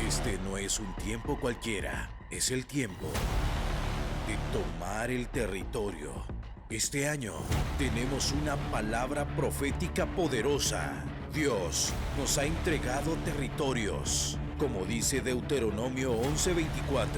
Este no es un tiempo cualquiera, es el tiempo de tomar el territorio. Este año tenemos una palabra profética poderosa. Dios nos ha entregado territorios. Como dice Deuteronomio 11:24,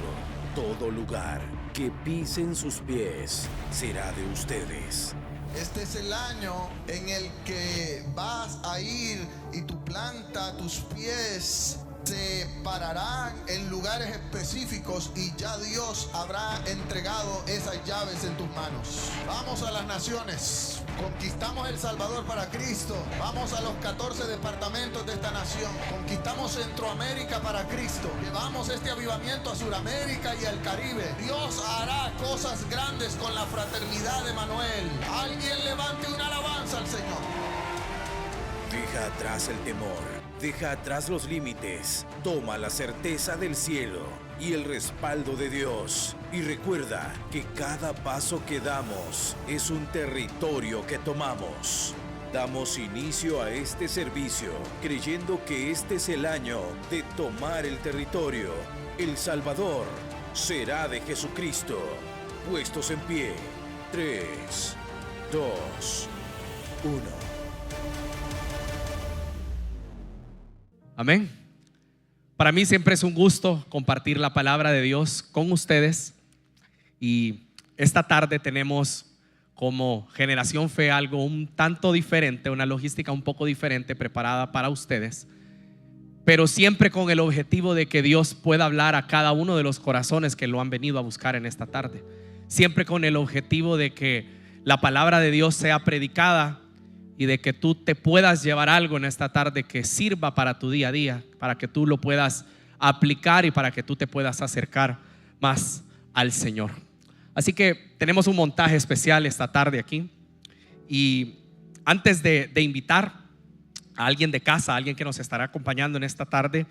todo lugar que pisen sus pies será de ustedes. Este es el año en el que vas a ir y tu planta, tus pies se pararán en lugares específicos y ya Dios habrá entregado esas llaves en tus manos. Vamos a las naciones, conquistamos El Salvador para Cristo, vamos a los 14 departamentos de esta nación, conquistamos Centroamérica para Cristo, llevamos este avivamiento a Sudamérica y al Caribe. Dios hará cosas grandes con la fraternidad de Manuel. Alguien levante una alabanza al Señor. Deja atrás el temor, deja atrás los límites, toma la certeza del cielo y el respaldo de Dios. Y recuerda que cada paso que damos es un territorio que tomamos. Damos inicio a este servicio creyendo que este es el año de tomar el territorio. El Salvador será de Jesucristo. Puestos en pie. 3, 2, 1. Amén. Para mí siempre es un gusto compartir la palabra de Dios con ustedes. Y esta tarde tenemos como Generación Fe algo un tanto diferente, una logística un poco diferente preparada para ustedes, pero siempre con el objetivo de que Dios pueda hablar a cada uno de los corazones que lo han venido a buscar en esta tarde. Siempre con el objetivo de que la palabra de Dios sea predicada y de que tú te puedas llevar algo en esta tarde que sirva para tu día a día, para que tú lo puedas aplicar y para que tú te puedas acercar más al Señor. Así que tenemos un montaje especial esta tarde aquí. Y antes de invitar a alguien de casa, a alguien que nos estará acompañando en esta tarde,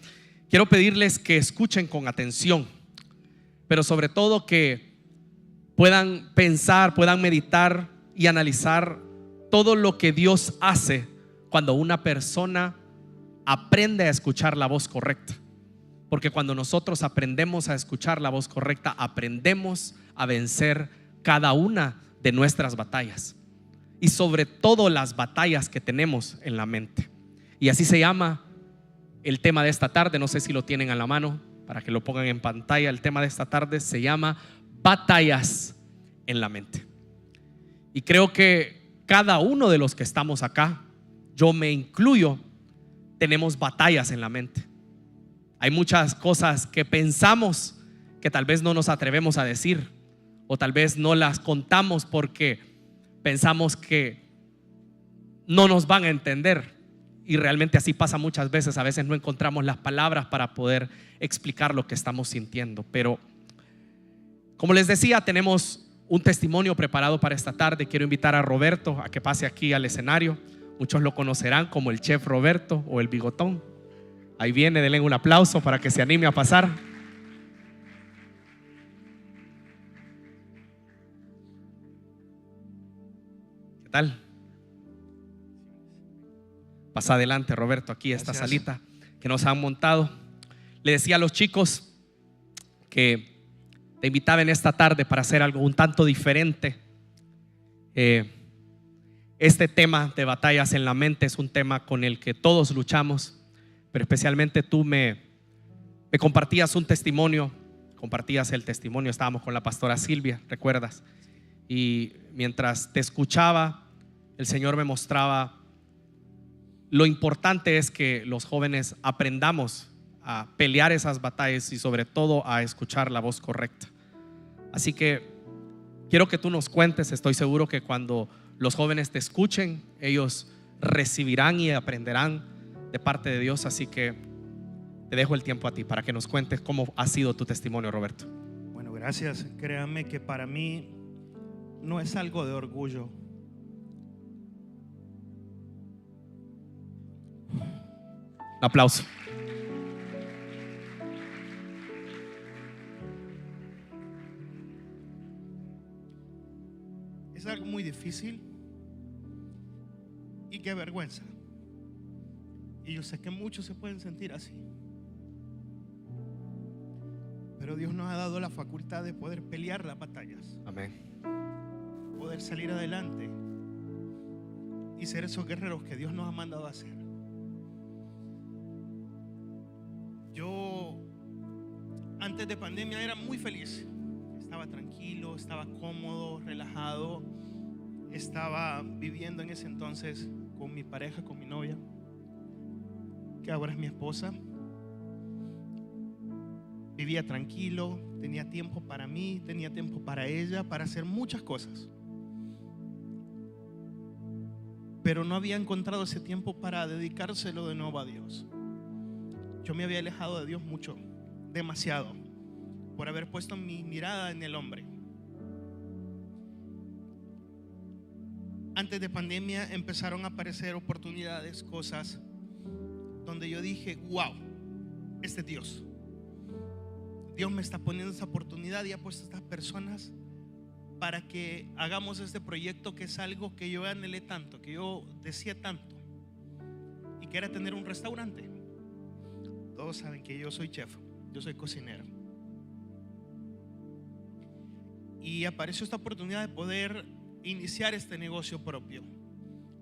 quiero pedirles que escuchen con atención, pero sobre todo que puedan pensar, puedan meditar y analizar todo lo que Dios hace cuando una persona aprende a escuchar la voz correcta. Porque cuando nosotros aprendemos a escuchar la voz correcta, aprendemos a vencer cada una de nuestras batallas, y sobre todo las batallas que tenemos en la mente. Y así se llama el tema de esta tarde. No sé si lo tienen a la mano para que lo pongan en pantalla. El tema de esta tarde se llama batallas en la mente. Y creo que cada uno de los que estamos acá, yo me incluyo, tenemos batallas en la mente. Hay muchas cosas que pensamos que tal vez no nos atrevemos a decir, o tal vez no las contamos porque pensamos que no nos van a entender. Y realmente así pasa muchas veces. A veces no encontramos las palabras para poder explicar lo que estamos sintiendo. Pero como les decía, tenemos un testimonio preparado para esta tarde. Quiero invitar a Roberto a que pase aquí al escenario. Muchos lo conocerán como el chef Roberto o el bigotón. Ahí viene, denle un aplauso para que se anime a pasar. ¿Qué tal? Pasa adelante, Roberto, aquí esta salita que nos han montado. Le decía a los chicos que te invitaba en esta tarde para hacer algo un tanto diferente. Este tema de batallas en la mente es un tema con el que todos luchamos, pero especialmente tú me compartías un testimonio, compartías el testimonio. Estábamos con la pastora Silvia, ¿recuerdas? Y mientras te escuchaba, el Señor me mostraba lo importante es que los jóvenes aprendamos a pelear esas batallas y sobre todo a escuchar la voz correcta. Así que quiero que tú nos cuentes. Estoy seguro que cuando los jóvenes te escuchen, ellos recibirán y aprenderán de parte de Dios. Así que te dejo el tiempo a ti para que nos cuentes cómo ha sido tu testimonio, Roberto. Bueno, gracias. Créanme que para mí no es algo de orgullo. Un aplauso. Es algo muy difícil y qué vergüenza. Y yo sé que muchos se pueden sentir así. Pero Dios nos ha dado la facultad de poder pelear las batallas, Amén. poder salir adelante y ser esos guerreros que Dios nos ha mandado a hacer. Yo antes de pandemia era muy feliz, estaba tranquilo, estaba cómodo, relajado, estaba viviendo en ese entonces con mi pareja, con mi novia, que ahora es mi esposa. Vivía tranquilo, tenía tiempo para mí, tenía tiempo para ella, para hacer muchas cosas. Pero no había encontrado ese tiempo para dedicárselo de nuevo a Dios. Yo me había alejado de Dios mucho, demasiado, por haber puesto mi mirada en el hombre. Antes de pandemia empezaron a aparecer oportunidades, cosas donde yo dije, wow, este es Dios. Dios me está poniendo esa oportunidad y ha puesto a estas personas para que hagamos este proyecto, que es algo que yo anhelé tanto, que yo decía tanto, y que era tener un restaurante. Todos saben que yo soy chef, yo soy cocinero. Y apareció esta oportunidad de poder iniciar este negocio propio.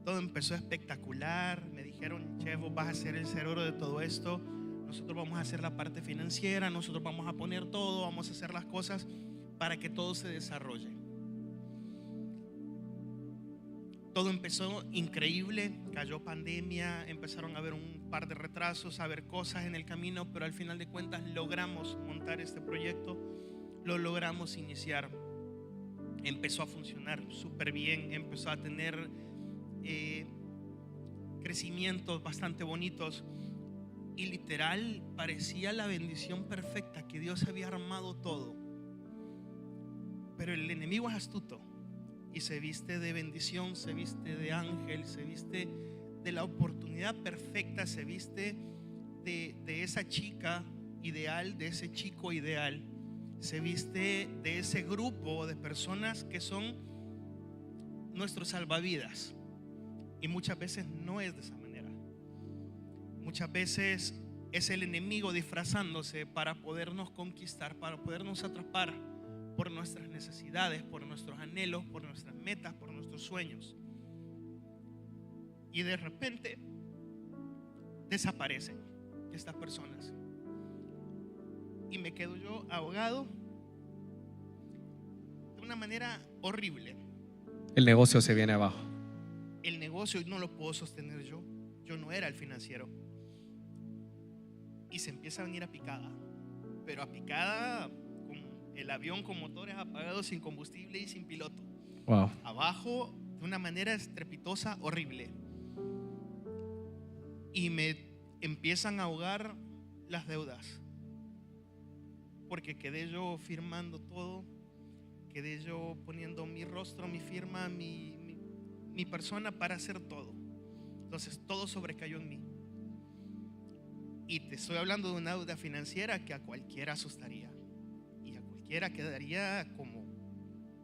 Todo empezó espectacular. Me dijeron, chef, vos vas a ser el cerebro de todo esto. Nosotros vamos a hacer la parte financiera, nosotros vamos a poner todo, vamos a hacer las cosas para que todo se desarrolle. Todo empezó increíble, cayó pandemia, empezaron a haber un par de retrasos, a ver cosas en el camino, pero al final de cuentas logramos montar este proyecto, lo logramos iniciar. Empezó a funcionar súper bien, empezó a tener crecimientos bastante bonitos. Y literal parecía la bendición perfecta, que Dios había armado todo. Pero el enemigo es astuto y se viste de bendición, se viste de ángel, se viste de la oportunidad perfecta, se viste de esa chica ideal, de ese chico ideal, se viste de ese grupo de personas que son nuestros salvavidas. Y muchas veces no es de esa manera. Muchas veces es el enemigo disfrazándose para podernos conquistar, para podernos atrapar por nuestras necesidades, por nuestros anhelos, por nuestras metas, por nuestros sueños. Y de repente desaparecen estas personas. Y me quedo yo ahogado de una manera horrible. El negocio se viene abajo. El negocio no lo puedo sostener yo. Yo no era el financiero. Y se empieza a venir a picada. Pero a picada con el avión con motores apagados, sin combustible y sin piloto. Wow. Abajo de una manera estrepitosa, horrible. Y me empiezan a ahogar las deudas. Porque quedé yo firmando todo. Quedé yo poniendo mi rostro, mi firma, mi persona para hacer todo. Entonces todo sobrecayó en mí. Y te estoy hablando de una deuda financiera que a cualquiera asustaría. Y a cualquiera quedaría como,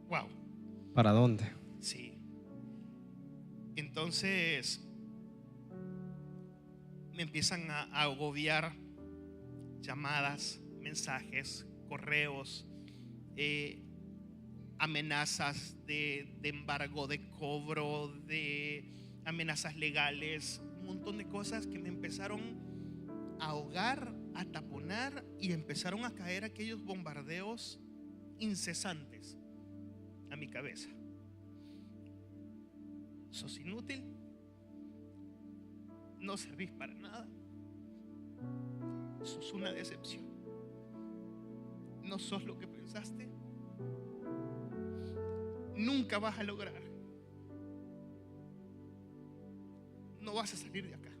wow. ¿Para dónde? Sí. Entonces me empiezan a agobiar llamadas, mensajes, correos, amenazas de embargo de cobro, de amenazas legales, un montón de cosas que me empezaron a ahogar, a taponar, y empezaron a caer aquellos bombardeos incesantes a mi cabeza. Sos inútil, no servís para nada, sos una decepción, no sos lo que pensaste, nunca vas a lograr, no vas a salir de acá.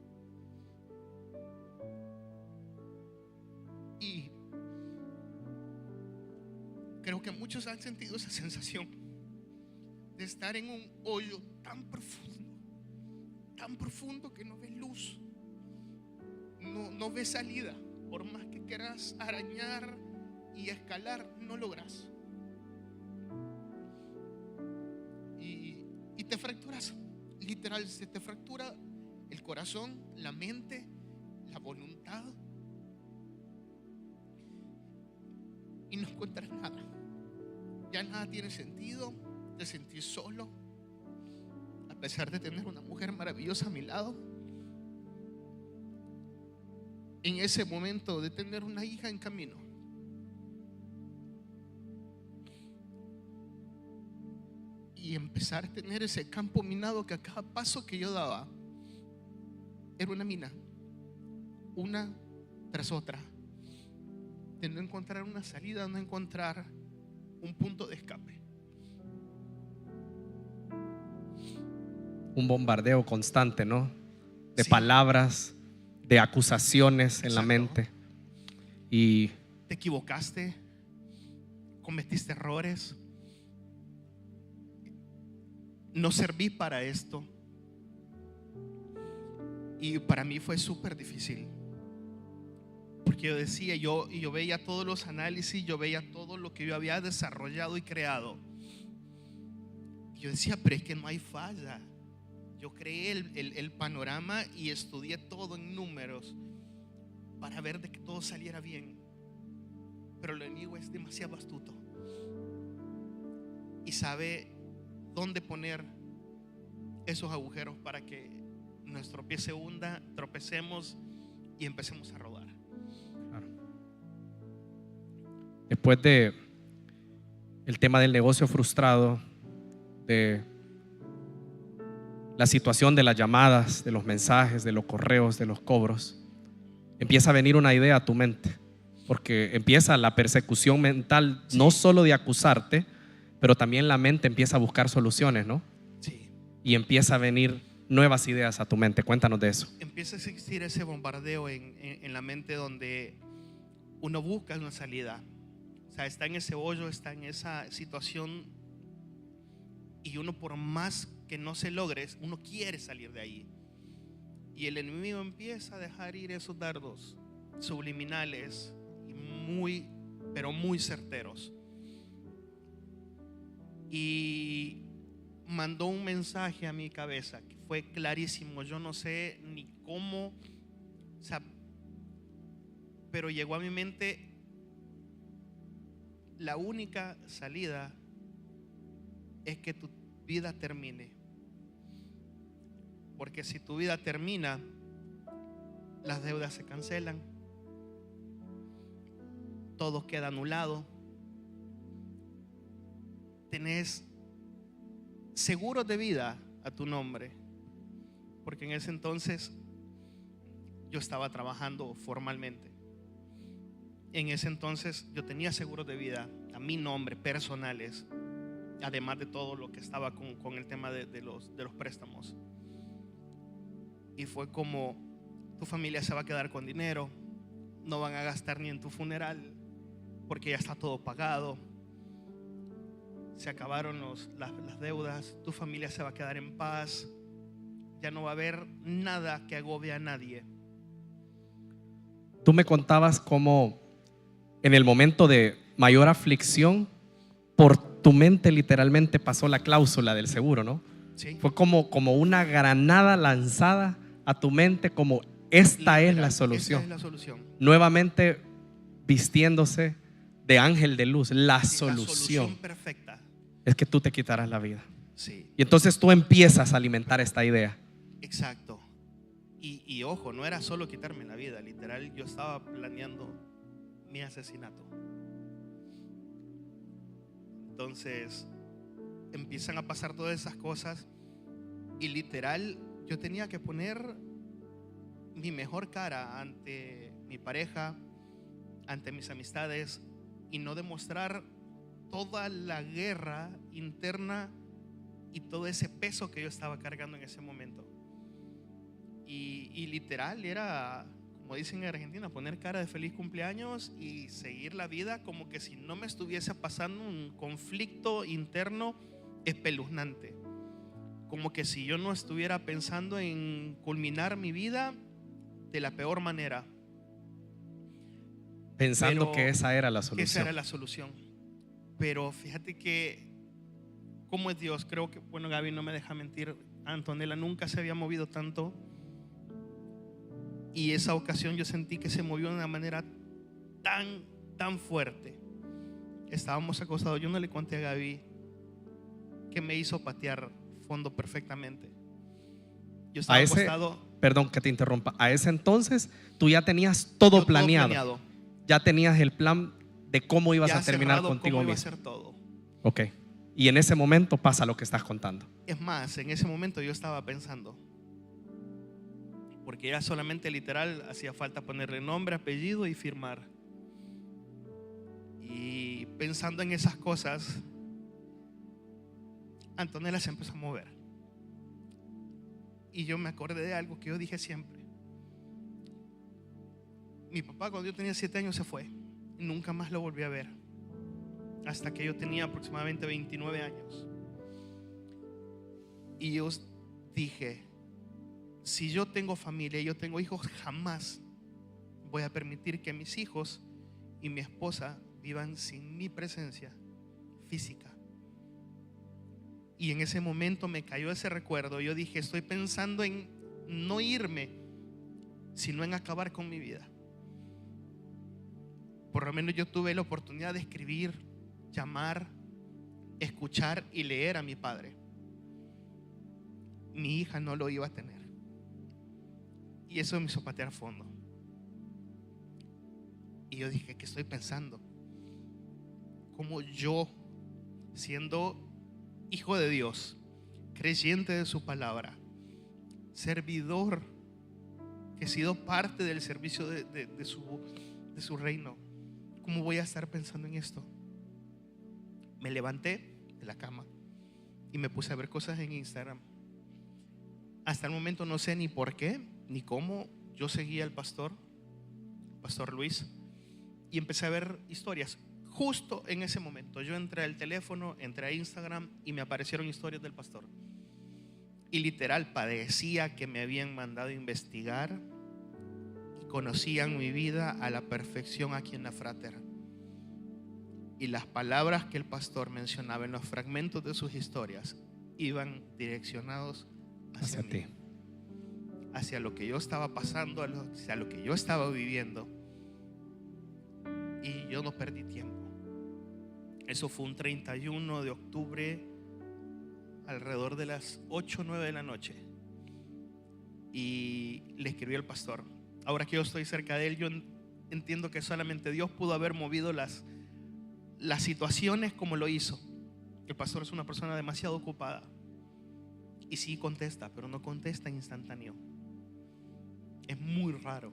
Y creo que muchos han sentido esa sensación de estar en un hoyo tan profundo que no ves luz, no ves salida. Por más que quieras arañar y escalar, no logras. Y te fracturas, literal, se te fractura el corazón, la mente, la voluntad. y no encuentras nada. Ya nada tiene sentido, te sentís solo, a pesar de tener una mujer maravillosa a mi lado. En ese momento de tener una hija en camino, y empezar a tener ese campo minado que a cada paso que yo daba era una mina, una tras otra, de no encontrar una salida, no encontrar un punto de escape. Un bombardeo constante, ¿no? De Sí. palabras, de acusaciones en la Exacto. mente. Y Te equivocaste, cometiste errores, no serví para esto. Y para mí fue súper difícil, porque yo decía, yo veía todos los análisis, yo veía todo lo que yo había desarrollado y creado, y yo decía, pero es que no hay falla. Yo creé el panorama y estudié todo en números para ver de que todo saliera bien, pero el enemigo es demasiado astuto y sabe dónde poner esos agujeros para que nuestro pie se hunda, tropecemos y empecemos a rodar. después de el tema del negocio frustrado, de la situación de las llamadas, de los mensajes, de los correos, de los cobros, empieza a venir una idea a tu mente, porque empieza la persecución mental, no solo de acusarte, pero también la mente empieza a buscar soluciones, ¿no? Sí. Y empieza a venir nuevas ideas a tu mente. Cuéntanos de eso. Empieza a existir ese bombardeo en la mente donde uno busca una salida. O sea, está en ese hoyo, está en esa situación, y uno, por más que no se logre, uno quiere salir de ahí. Y el enemigo empieza a dejar ir esos dardos subliminales y muy, pero muy certeros. Y mandó un mensaje a mi cabeza que fue clarísimo. Yo no sé ni cómo, o sea, pero llegó a mi mente: la única salida es que tu vida termine, porque si tu vida termina, las deudas se cancelan, todo queda anulado, tenés seguros de vida a tu nombre, porque en ese entonces yo estaba trabajando formalmente. En ese entonces yo tenía seguros de vida a mi nombre, personales, además de todo lo que estaba con el tema de los préstamos. Y fue como: tu familia se va a quedar con dinero, no van a gastar ni en tu funeral porque ya está todo pagado, se acabaron las deudas, tu familia se va a quedar en paz, ya no va a haber nada que agobie a nadie. Tú me contabas cómo en el momento de mayor aflicción, por tu mente literalmente pasó la cláusula del seguro, ¿no? ¿Sí? Fue como una granada lanzada a tu mente, como esta es la solución. Esta es la solución. Nuevamente vistiéndose de ángel de luz. La Sí, la solución solución perfecta. es que tú te quitarás la vida. Sí, Y entonces tú empiezas a alimentar esta idea. exacto. Y ojo, no era solo quitarme la vida, literal, yo estaba planeando mi asesinato. Entonces empiezan a pasar todas esas cosas, y literal yo tenía que poner mi mejor cara ante mi pareja, ante mis amistades, y no demostrar toda la guerra interna y todo ese peso que yo estaba cargando en ese momento. Y literal era, como dicen en Argentina, poner cara de feliz cumpleaños y seguir la vida como que si no me estuviese pasando un conflicto interno espeluznante, como que si yo no estuviera pensando en culminar mi vida de la peor manera, Pensando Pero que esa era la que esa solución. era la solución. Pero fíjate que cómo es Dios. Creo que, bueno, Gaby no me deja mentir, Antonella nunca se había movido tanto, y esa ocasión yo sentí que se movió de una manera tan fuerte estábamos acostados. Yo no le conté a Gaby que me hizo patear fondo perfectamente. Yo estaba acostado. Perdón que te interrumpa. A ese entonces tú ya tenías todo planeado. Ya tenías el plan de cómo ibas a terminar contigo mismo. Cómo iba a ser todo. Ok. Y en ese momento pasa lo que estás contando. Es más, en ese momento yo estaba pensando, porque ya solamente literal hacía falta ponerle nombre, apellido y firmar. Y pensando en esas cosas, Antonella se empezó a mover. Y yo me acordé de algo que yo dije siempre. Mi papá, cuando yo tenía 7 años, se fue y nunca más lo volví a ver, hasta que yo tenía aproximadamente 29 años. Y yo dije, si yo tengo familia y yo tengo hijos, jamás voy a permitir que mis hijos y mi esposa vivan sin mi presencia física. Y en ese momento me cayó ese recuerdo. Yo dije, estoy pensando en no irme, sino en acabar con mi vida. Por lo menos yo tuve la oportunidad de escribir, llamar, escuchar y leer a mi padre. Mi hija no lo iba a tener. Y eso me hizo patear fondo. Y yo dije, ¿qué estoy pensando? Como yo, siendo hijo de Dios, creyente de su palabra, servidor, que he sido parte del servicio de su reino, ¿cómo voy a estar pensando en esto? Me levanté de la cama y me puse a ver cosas en Instagram. Hasta el momento no sé ni por qué ni cómo yo seguía al pastor Luis, y empecé a ver historias. Justo en ese momento yo entré al teléfono, entré a Instagram y me aparecieron historias del pastor. Y literal parecía que me habían mandado a investigar y conocían mi vida a la perfección aquí en la Frater. Y las palabras que el pastor mencionaba en los fragmentos de sus historias iban direccionados hacia mí, ti, hacia lo que yo estaba pasando, hacia lo que yo estaba viviendo. Y yo no perdí tiempo. Eso fue un 31 de octubre, alrededor de las 8 o 9 de la noche. Y le escribí al pastor. Ahora que yo estoy cerca de él, yo entiendo que solamente Dios pudo haber movido las situaciones como lo hizo. El pastor es una persona demasiado ocupada. Y sí contesta, pero no contesta instantáneo. Es muy raro.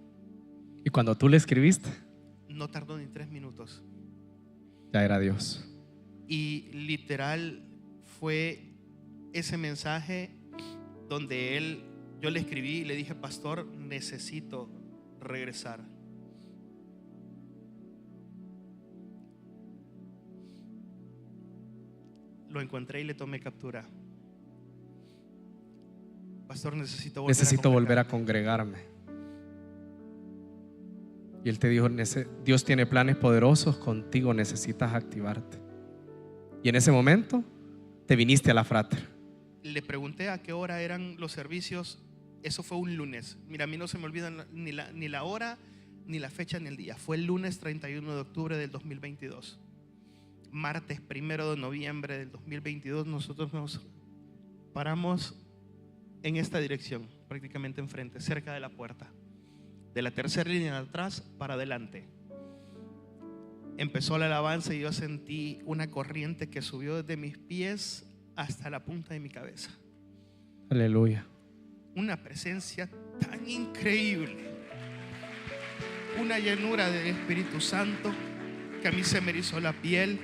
¿Y cuando tú le escribiste? No tardó ni 3 minutos. Ya era Dios. Y literal fue ese mensaje donde yo le escribí y le dije, pastor, necesito regresar. Lo encontré y le tomé captura. Pastor, necesito volver a congregarme. Y él te dijo, Dios tiene planes poderosos contigo, necesitas activarte. Y en ese momento te viniste a la Frater. Le pregunté a qué hora eran los servicios. Eso fue un lunes. Mira, a mí no se me olvida ni la hora, ni la fecha, ni el día. Fue el lunes 31 de octubre del 2022. Martes 1 de noviembre del 2022 nosotros nos paramos en esta dirección, prácticamente enfrente, cerca de la puerta. De la tercera línea de atrás para adelante. Empezó la alabanza y yo sentí una corriente que subió desde mis pies hasta la punta de mi cabeza. Aleluya. Una presencia tan increíble, una llenura del Espíritu Santo que a mí se me erizó la piel.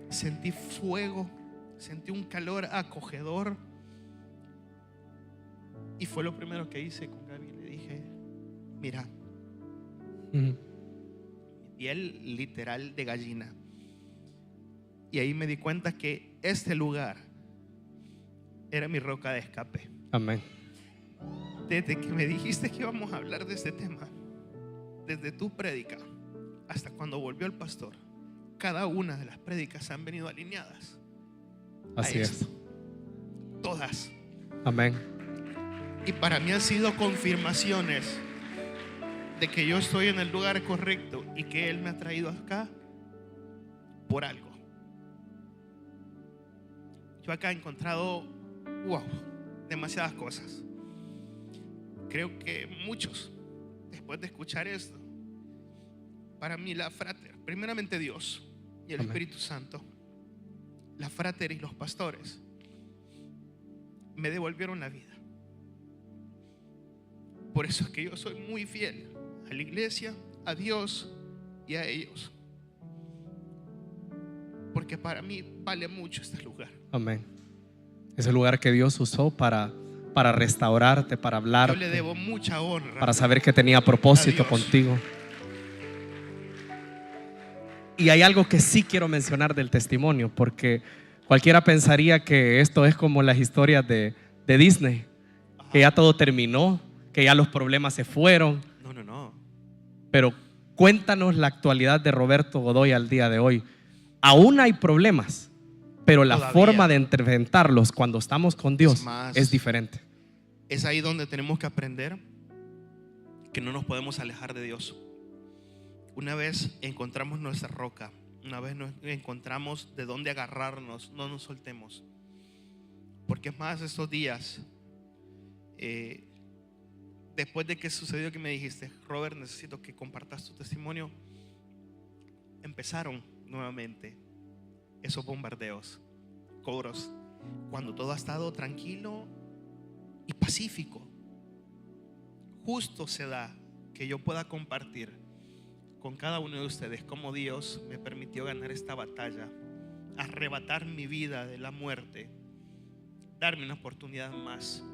Sentí fuego, sentí un calor acogedor. Y fue lo primero que hice con Gaby. Le dije, mira, mi piel literal de gallina. Y ahí me di cuenta que este lugar era mi roca de escape. Amén. Desde que me dijiste que íbamos a hablar de este tema, desde tu prédica hasta cuando volvió el pastor, cada una de las prédicas han venido alineadas. Así es. Todas. Amén. Y para mí han sido confirmaciones de que yo estoy en el lugar correcto y que Él me ha traído acá por algo. Yo acá he encontrado, demasiadas cosas. Creo que muchos, después de escuchar esto, para mí la frater, primeramente Dios y el Amén. Espíritu Santo, la frater y los pastores, me devolvieron la vida. Por eso es que yo soy muy fiel a la iglesia, a Dios y a ellos. Porque para mí vale mucho este lugar. Amén. Es el lugar que Dios usó para restaurarte, para Yo le hablarte, debo mucha honra. para saber que tenía propósito a Dios. contigo. Y hay algo que sí quiero mencionar del testimonio, porque cualquiera pensaría que esto es como las historias de Disney, que ya todo terminó, que ya los problemas se fueron. No. Pero cuéntanos la actualidad de Roberto Godoy al día de hoy. Aún hay problemas, pero la Todavía. forma de enfrentarlos cuando estamos con Dios más, es diferente. Es ahí donde tenemos que aprender que no nos podemos alejar de Dios. Una vez encontramos nuestra roca, una vez nos encontramos de dónde agarrarnos, no nos soltemos. Porque es más, estos días, después de que sucedió que me dijiste, Robert, necesito que compartas tu testimonio, empezaron nuevamente esos bombardeos, cobros, cuando todo ha estado tranquilo y pacífico. Justo se da que yo pueda compartir con cada uno de ustedes cómo Dios me permitió ganar esta batalla, arrebatar mi vida de la muerte, darme una oportunidad más.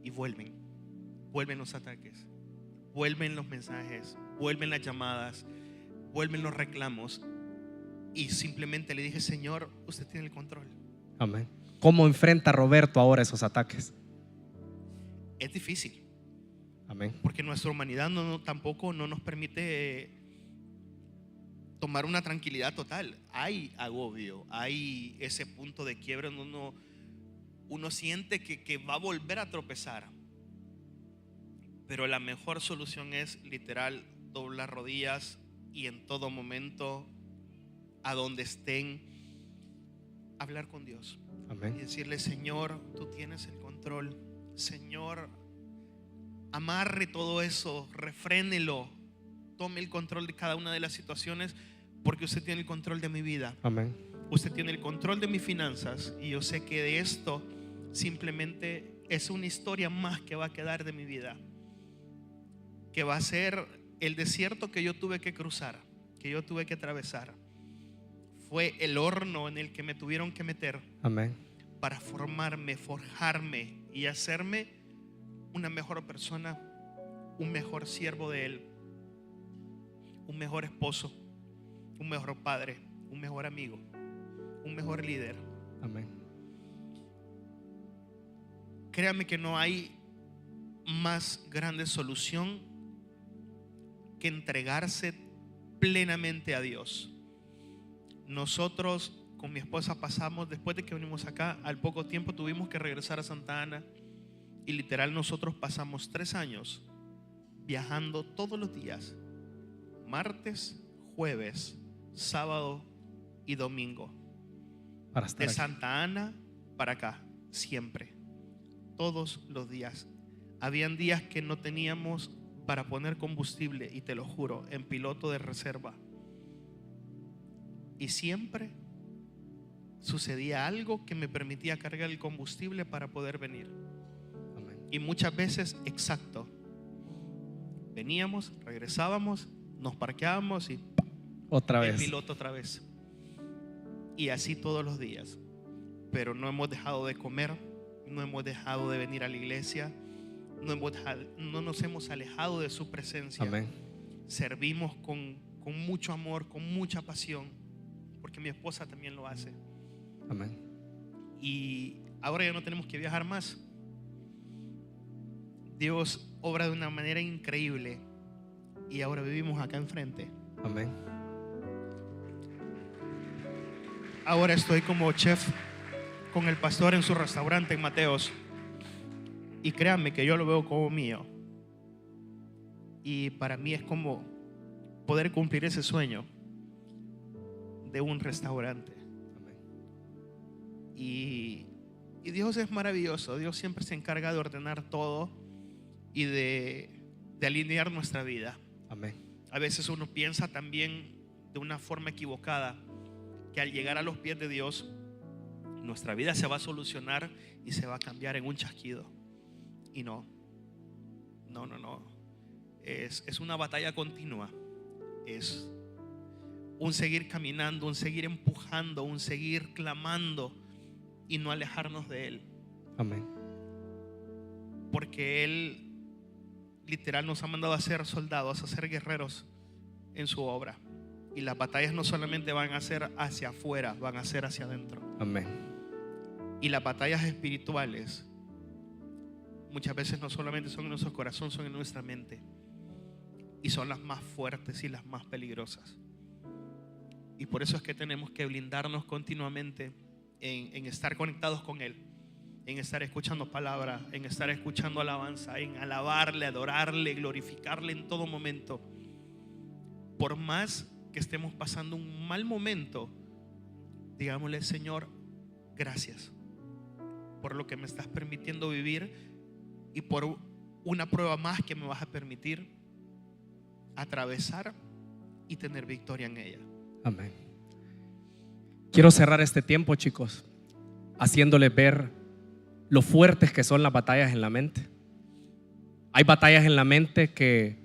Y vuelven los ataques, vuelven los mensajes, vuelven las llamadas, vuelven los reclamos. Y simplemente le dije, Señor, usted tiene el control. Amén. ¿Cómo enfrenta Roberto ahora esos ataques? Es difícil, Amén. porque nuestra humanidad tampoco no nos permite tomar una tranquilidad total. Hay agobio, hay ese punto de quiebre donde uno siente que va a volver a tropezar. Pero la mejor solución es literal doblar rodillas y en todo momento, a donde estén, hablar con Dios y Amén. decirle, Señor, tú tienes el control. Señor, amarre todo eso, refrénelo, tome el control de cada una de las situaciones, porque usted tiene el control de mi vida. Amén. Usted tiene el control de mis finanzas, y yo sé que de esto simplemente es una historia más que va a quedar de mi vida, que va a ser el desierto que yo tuve que cruzar, que yo tuve que atravesar. Fue el horno en el que me tuvieron que meter Amén. para formarme, forjarme y hacerme una mejor persona, un mejor siervo de Él, un mejor esposo, un mejor padre, un mejor amigo, un mejor líder. Amén. Créame que no hay más grande solución que entregarse plenamente a Dios. Nosotros con mi esposa pasamos, después de que venimos acá, al poco tiempo tuvimos que regresar a Santa Ana, y literal nosotros pasamos 3 años viajando todos los días, martes, jueves, sábado y domingo, Para estar de aquí. Santa Ana para acá, siempre, todos los días. Habían días que no teníamos para poner combustible, y te lo juro, en piloto de reserva. Y siempre sucedía algo que me permitía cargar el combustible para poder venir. Amén. Y muchas veces, exacto, veníamos, regresábamos, nos parqueábamos y Otra el vez. piloto otra vez. Y así todos los días. Pero no hemos dejado de comer, no hemos dejado de venir a la iglesia, no nos hemos alejado de su presencia. Amén. Servimos con mucho amor, con mucha pasión, porque mi esposa también lo hace. Amén. Y ahora ya no tenemos que viajar más. Dios obra de una manera increíble, y ahora vivimos acá enfrente. Amén. Ahora estoy como chef con el pastor en su restaurante en Mateos, y créanme que yo lo veo como mío, y para mí es como poder cumplir ese sueño de un restaurante. Y Dios es maravilloso. Dios siempre se encarga de ordenar todo y de alinear nuestra vida. Amén. A veces uno piensa también de una forma equivocada que al llegar a los pies de Dios nuestra vida se va a solucionar y se va a cambiar en un chasquido. Y no. Es una batalla continua. Es un seguir caminando, un seguir empujando, un seguir clamando y no alejarnos de Él. Amén. Porque Él literal nos ha mandado a ser soldados, a ser guerreros en su obra. Y las batallas no solamente van a ser hacia afuera, van a ser hacia adentro. Amén. Y las batallas espirituales muchas veces no solamente son en nuestro corazón, son en nuestra mente. Y son las más fuertes y las más peligrosas. Y por eso es que tenemos que blindarnos continuamente en estar conectados con Él, en estar escuchando palabra, en estar escuchando alabanza, en alabarle, adorarle, glorificarle en todo momento. Por más que estemos pasando un mal momento, digámosle: Señor, gracias por lo que me estás permitiendo vivir y por una prueba más que me vas a permitir atravesar y tener victoria en ella. Amén. Quiero cerrar este tiempo, chicos, haciéndoles ver lo fuertes que son las batallas en la mente. Hay batallas en la mente que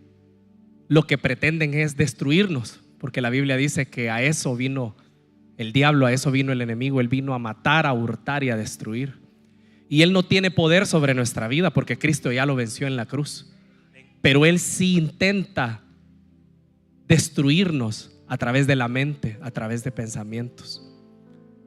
lo que pretenden es destruirnos, porque la Biblia dice que a eso vino el diablo, a eso vino el enemigo. Él vino a matar, a hurtar y a destruir. Y Él no tiene poder sobre nuestra vida porque Cristo ya lo venció en la cruz. Pero Él sí intenta destruirnos a través de la mente, a través de pensamientos.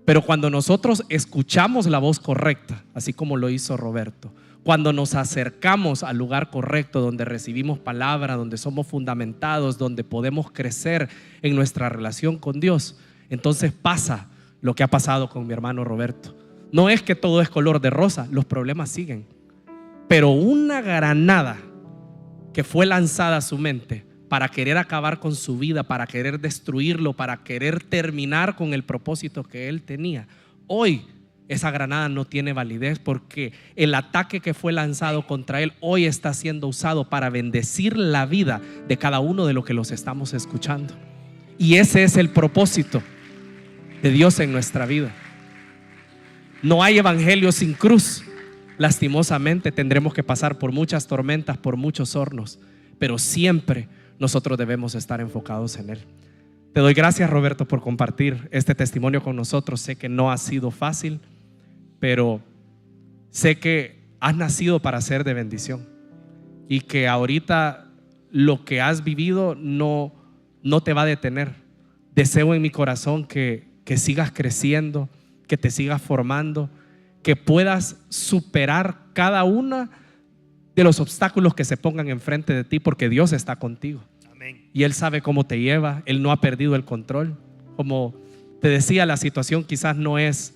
Pero cuando nosotros escuchamos la voz correcta, así como lo hizo Roberto, cuando nos acercamos al lugar correcto, donde recibimos palabra, donde somos fundamentados, donde podemos crecer en nuestra relación con Dios, entonces pasa lo que ha pasado con mi hermano Roberto. No es que todo es color de rosa, los problemas siguen. Pero una granada que fue lanzada a su mente para querer acabar con su vida, para querer destruirlo, para querer terminar con el propósito que él tenía, hoy esa granada no tiene validez, porque el ataque que fue lanzado contra él hoy está siendo usado para bendecir la vida de cada uno de los que los estamos escuchando. Y ese es el propósito de Dios en nuestra vida. No hay evangelio sin cruz. Lastimosamente tendremos que pasar por muchas tormentas, por muchos hornos, pero siempre nosotros debemos estar enfocados en Él. Te doy gracias, Roberto, por compartir este testimonio con nosotros. Sé que no ha sido fácil, pero sé que has nacido para ser de bendición y que ahorita lo que has vivido no te va a detener. Deseo en mi corazón que sigas creciendo, que te sigas formando, que puedas superar cada uno de los obstáculos que se pongan enfrente de ti, porque Dios está contigo. Amén. Y Él sabe cómo te lleva. Él no ha perdido el control. Como te decía, la situación quizás no es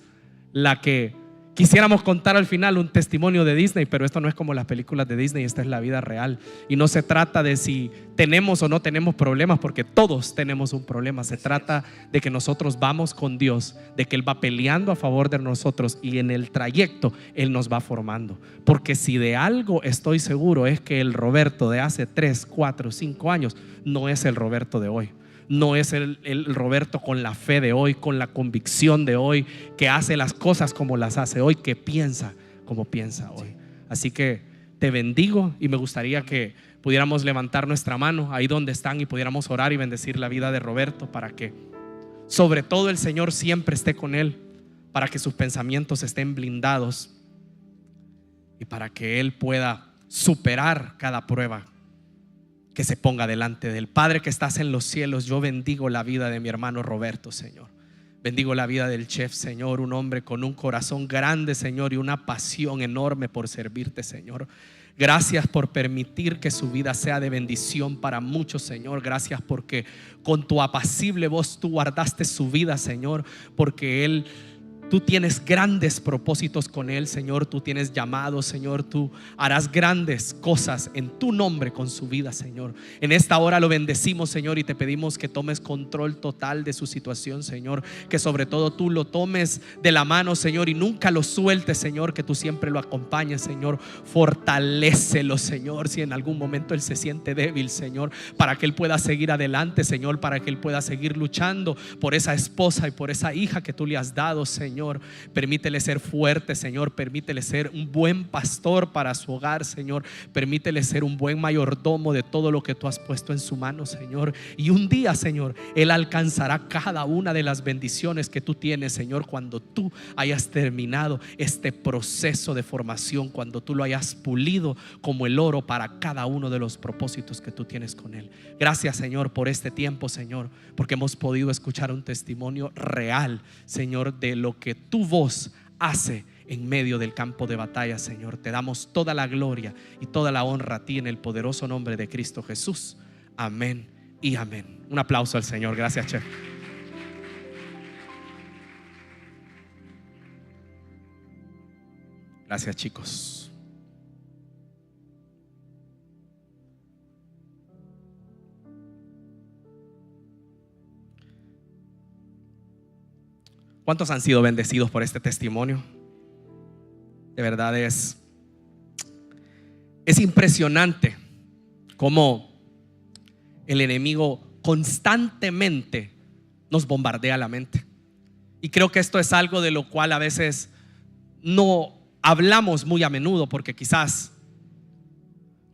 la que quisiéramos contar al final, un testimonio de Disney, pero esto no es como las películas de Disney, esta es la vida real. Y no se trata de si tenemos o no tenemos problemas, porque todos tenemos un problema. Se trata de que nosotros vamos con Dios, de que Él va peleando a favor de nosotros y en el trayecto Él nos va formando. Porque si de algo estoy seguro es que el Roberto de hace 3, 4, 5 años no es el Roberto de hoy. No es el Roberto con la fe de hoy, con la convicción de hoy, que hace las cosas como las hace hoy, que piensa como piensa hoy. Así que te bendigo y me gustaría que pudiéramos levantar nuestra mano ahí donde están y pudiéramos orar y bendecir la vida de Roberto, para que sobre todo el Señor siempre esté con él, para que sus pensamientos estén blindados y para que él pueda superar cada prueba que se ponga delante del Padre que estás en los cielos. Yo bendigo la vida de mi hermano Roberto, Señor. Bendigo la vida del chef, Señor, un hombre con un corazón grande, Señor, y una pasión enorme por servirte, Señor. Gracias por permitir que su vida sea de bendición para muchos, Señor. Gracias porque con tu apacible voz tú guardaste su vida, Señor, porque él Tú tienes grandes propósitos con Él, Señor. Tú tienes llamados, Señor. Tú harás grandes cosas en tu nombre con su vida, Señor. En esta hora lo bendecimos, Señor, y te pedimos que tomes control total de su situación, Señor. Que sobre todo tú lo tomes de la mano, Señor, y nunca lo sueltes, Señor. Que tú siempre lo acompañes, Señor. Fortalécelo, Señor, si en algún momento Él se siente débil, Señor, para que Él pueda seguir adelante, Señor. Para que Él pueda seguir luchando por esa esposa y por esa hija que tú le has dado, Señor. Permítele ser fuerte, Señor. Permítele ser un buen pastor para su hogar, Señor. Permítele ser un buen mayordomo de todo lo que tú has puesto en su mano, Señor. Y un día, Señor, Él alcanzará cada una de las bendiciones que tú tienes, Señor, cuando tú hayas terminado este proceso de formación, cuando tú lo hayas pulido como el oro para cada uno de los propósitos que tú tienes con Él. Gracias, Señor, por este tiempo, Señor, porque hemos podido escuchar un testimonio real, Señor, de lo que tu voz hace en medio del campo de batalla, Señor. Te damos toda la gloria y toda la honra a ti en el poderoso nombre de Cristo Jesús. Amén y amén. Un aplauso al Señor. Gracias, chef. Gracias, chicos. ¿Cuántos han sido bendecidos por este testimonio? De verdad es impresionante cómo el enemigo constantemente nos bombardea la mente. Y creo que esto es algo de lo cual a veces no hablamos muy a menudo, porque quizás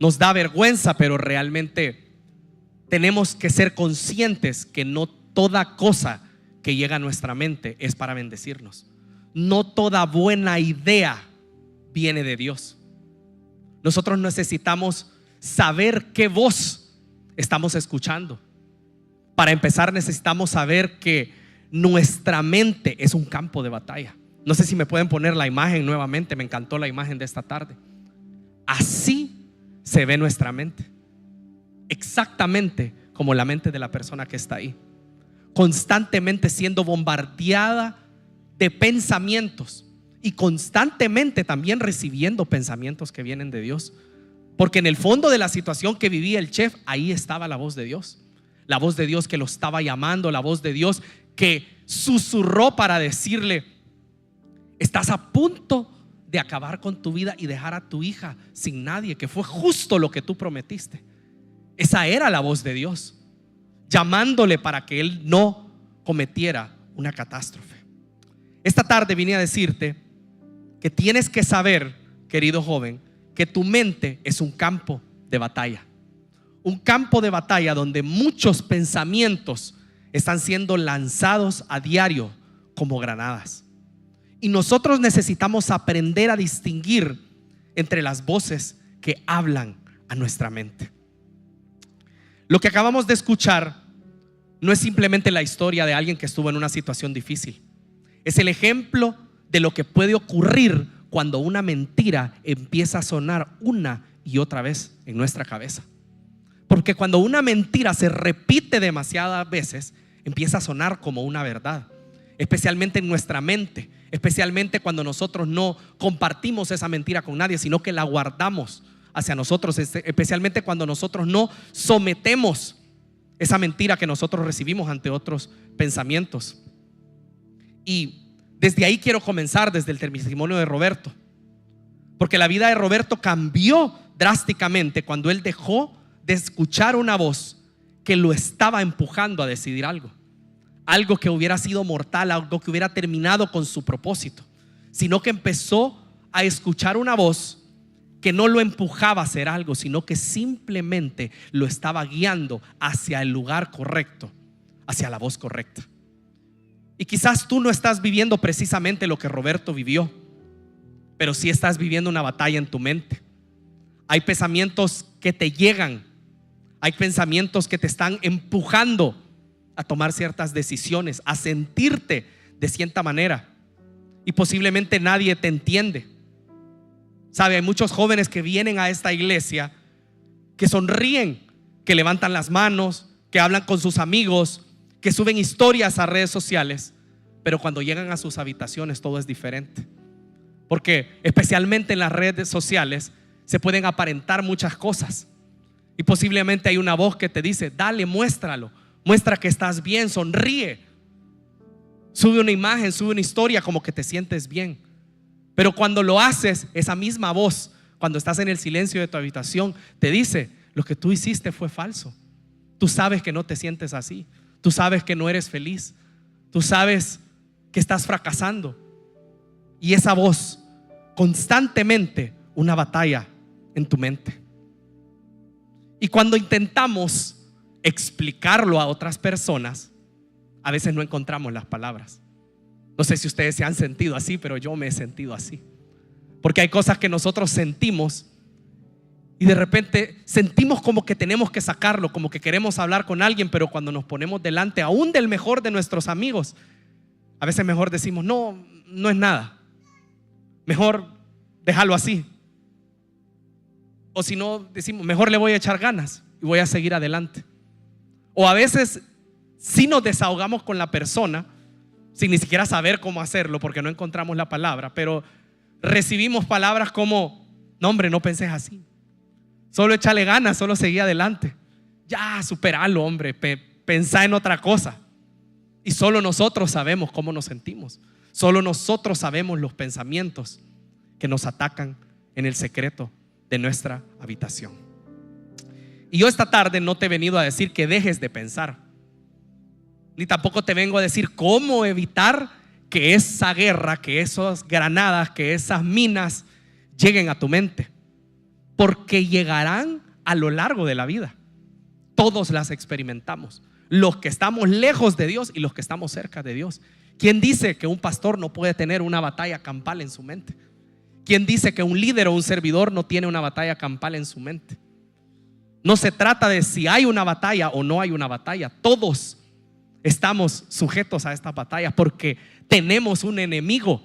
nos da vergüenza, pero realmente tenemos que ser conscientes que no toda cosa que llega a nuestra mente es para bendecirnos. No toda buena idea viene de Dios. Nosotros necesitamos saber qué voz estamos escuchando. Para empezar, necesitamos saber que nuestra mente es un campo de batalla. No sé si me pueden poner la imagen nuevamente. Me encantó la imagen de esta tarde. Así se ve nuestra mente, exactamente como la mente de la persona que está ahí, constantemente siendo bombardeada de pensamientos y constantemente también recibiendo pensamientos que vienen de Dios. Porque en el fondo de la situación que vivía el chef, ahí estaba la voz de Dios. La voz de Dios que lo estaba llamando, la voz de Dios que susurró para decirle: estás a punto de acabar con tu vida y dejar a tu hija sin nadie, que fue justo lo que tú prometiste. Esa era la voz de Dios, llamándole para que él no cometiera una catástrofe. Esta tarde vine a decirte que tienes que saber, querido joven, que tu mente es un campo de batalla. Un campo de batalla donde muchos pensamientos están siendo lanzados a diario como granadas. Y nosotros necesitamos aprender a distinguir entre las voces que hablan a nuestra mente. Lo que acabamos de escuchar no es simplemente la historia de alguien que estuvo en una situación difícil. Es el ejemplo de lo que puede ocurrir cuando una mentira empieza a sonar una y otra vez en nuestra cabeza. Porque cuando una mentira se repite demasiadas veces, empieza a sonar como una verdad, especialmente en nuestra mente, especialmente cuando nosotros no compartimos esa mentira con nadie, sino que la guardamos hacia nosotros, especialmente cuando nosotros no sometemos esa mentira que nosotros recibimos ante otros pensamientos. Y desde ahí quiero comenzar, desde el testimonio de Roberto, porque la vida de Roberto cambió drásticamente cuando él dejó de escuchar una voz que lo estaba empujando a decidir algo que hubiera sido mortal, algo que hubiera terminado con su propósito, sino que empezó a escuchar una voz que no lo empujaba a hacer algo, sino que simplemente lo estaba guiando hacia el lugar correcto, hacia la voz correcta. Y quizás tú no estás viviendo precisamente lo que Roberto vivió, pero sí estás viviendo una batalla en tu mente. Hay pensamientos que te llegan, hay pensamientos que te están empujando a tomar ciertas decisiones, a sentirte de cierta manera, y posiblemente nadie te entiende. Sabe, hay muchos jóvenes que vienen a esta iglesia que sonríen, que levantan las manos, que hablan con sus amigos, que suben historias a redes sociales, pero cuando llegan a sus habitaciones todo es diferente. Porque especialmente en las redes sociales se pueden aparentar muchas cosas. Y posiblemente hay una voz que te dice: dale, muéstralo, muestra que estás bien, sonríe, sube una imagen, sube una historia como que te sientes bien. Pero cuando lo haces, esa misma voz, cuando estás en el silencio de tu habitación, te dice: lo que tú hiciste fue falso. Tú sabes que no te sientes así, tú sabes que no eres feliz, tú sabes que estás fracasando. Y esa voz, constantemente una batalla en tu mente. Y cuando intentamos explicarlo a otras personas, a veces no encontramos las palabras. No sé si ustedes se han sentido así, pero yo me he sentido así. Porque hay cosas que nosotros sentimos y de repente sentimos como que tenemos que sacarlo, como que queremos hablar con alguien, pero cuando nos ponemos delante aún del mejor de nuestros amigos, a veces mejor decimos: no, no es nada, mejor déjalo así. O si no, decimos: mejor le voy a echar ganas y voy a seguir adelante. O a veces sí nos desahogamos con la persona sin ni siquiera saber cómo hacerlo, porque no encontramos la palabra, pero recibimos palabras como: no, hombre, no penses así, solo échale ganas, solo seguí adelante, ya, superalo, hombre, pensá en otra cosa. Y solo nosotros sabemos cómo nos sentimos, solo nosotros sabemos los pensamientos que nos atacan en el secreto de nuestra habitación. Y yo esta tarde no te he venido a decir que dejes de pensar, ni tampoco te vengo a decir cómo evitar que esa guerra, que esas granadas, que esas minas lleguen a tu mente, porque llegarán a lo largo de la vida. Todos las experimentamos, los que estamos lejos de Dios y los que estamos cerca de Dios. ¿Quién dice que un pastor no puede tener una batalla campal en su mente? ¿Quién dice que un líder o un servidor no tiene una batalla campal en su mente? No se trata de si hay una batalla o no hay una batalla. Todos estamos sujetos a esta batalla porque tenemos un enemigo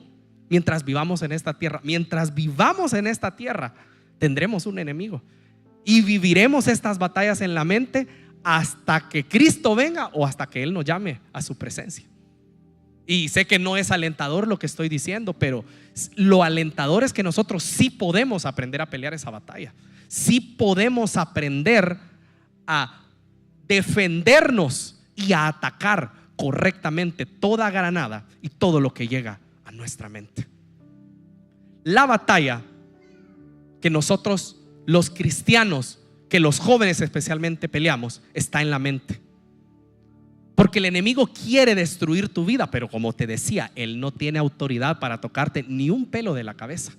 mientras vivamos en esta tierra. Mientras vivamos en esta tierra, tendremos un enemigo y viviremos estas batallas en la mente hasta que Cristo venga o hasta que Él nos llame a su presencia. Y sé que no es alentador lo que estoy diciendo, pero lo alentador es que nosotros sí podemos aprender a pelear esa batalla. Sí podemos aprender a defendernos y a atacar correctamente toda granada y todo lo que llega a nuestra mente. La batalla que nosotros, los cristianos, que los jóvenes especialmente peleamos, está en la mente. Porque el enemigo quiere destruir tu vida, pero como te decía, él no tiene autoridad para tocarte ni un pelo de la cabeza.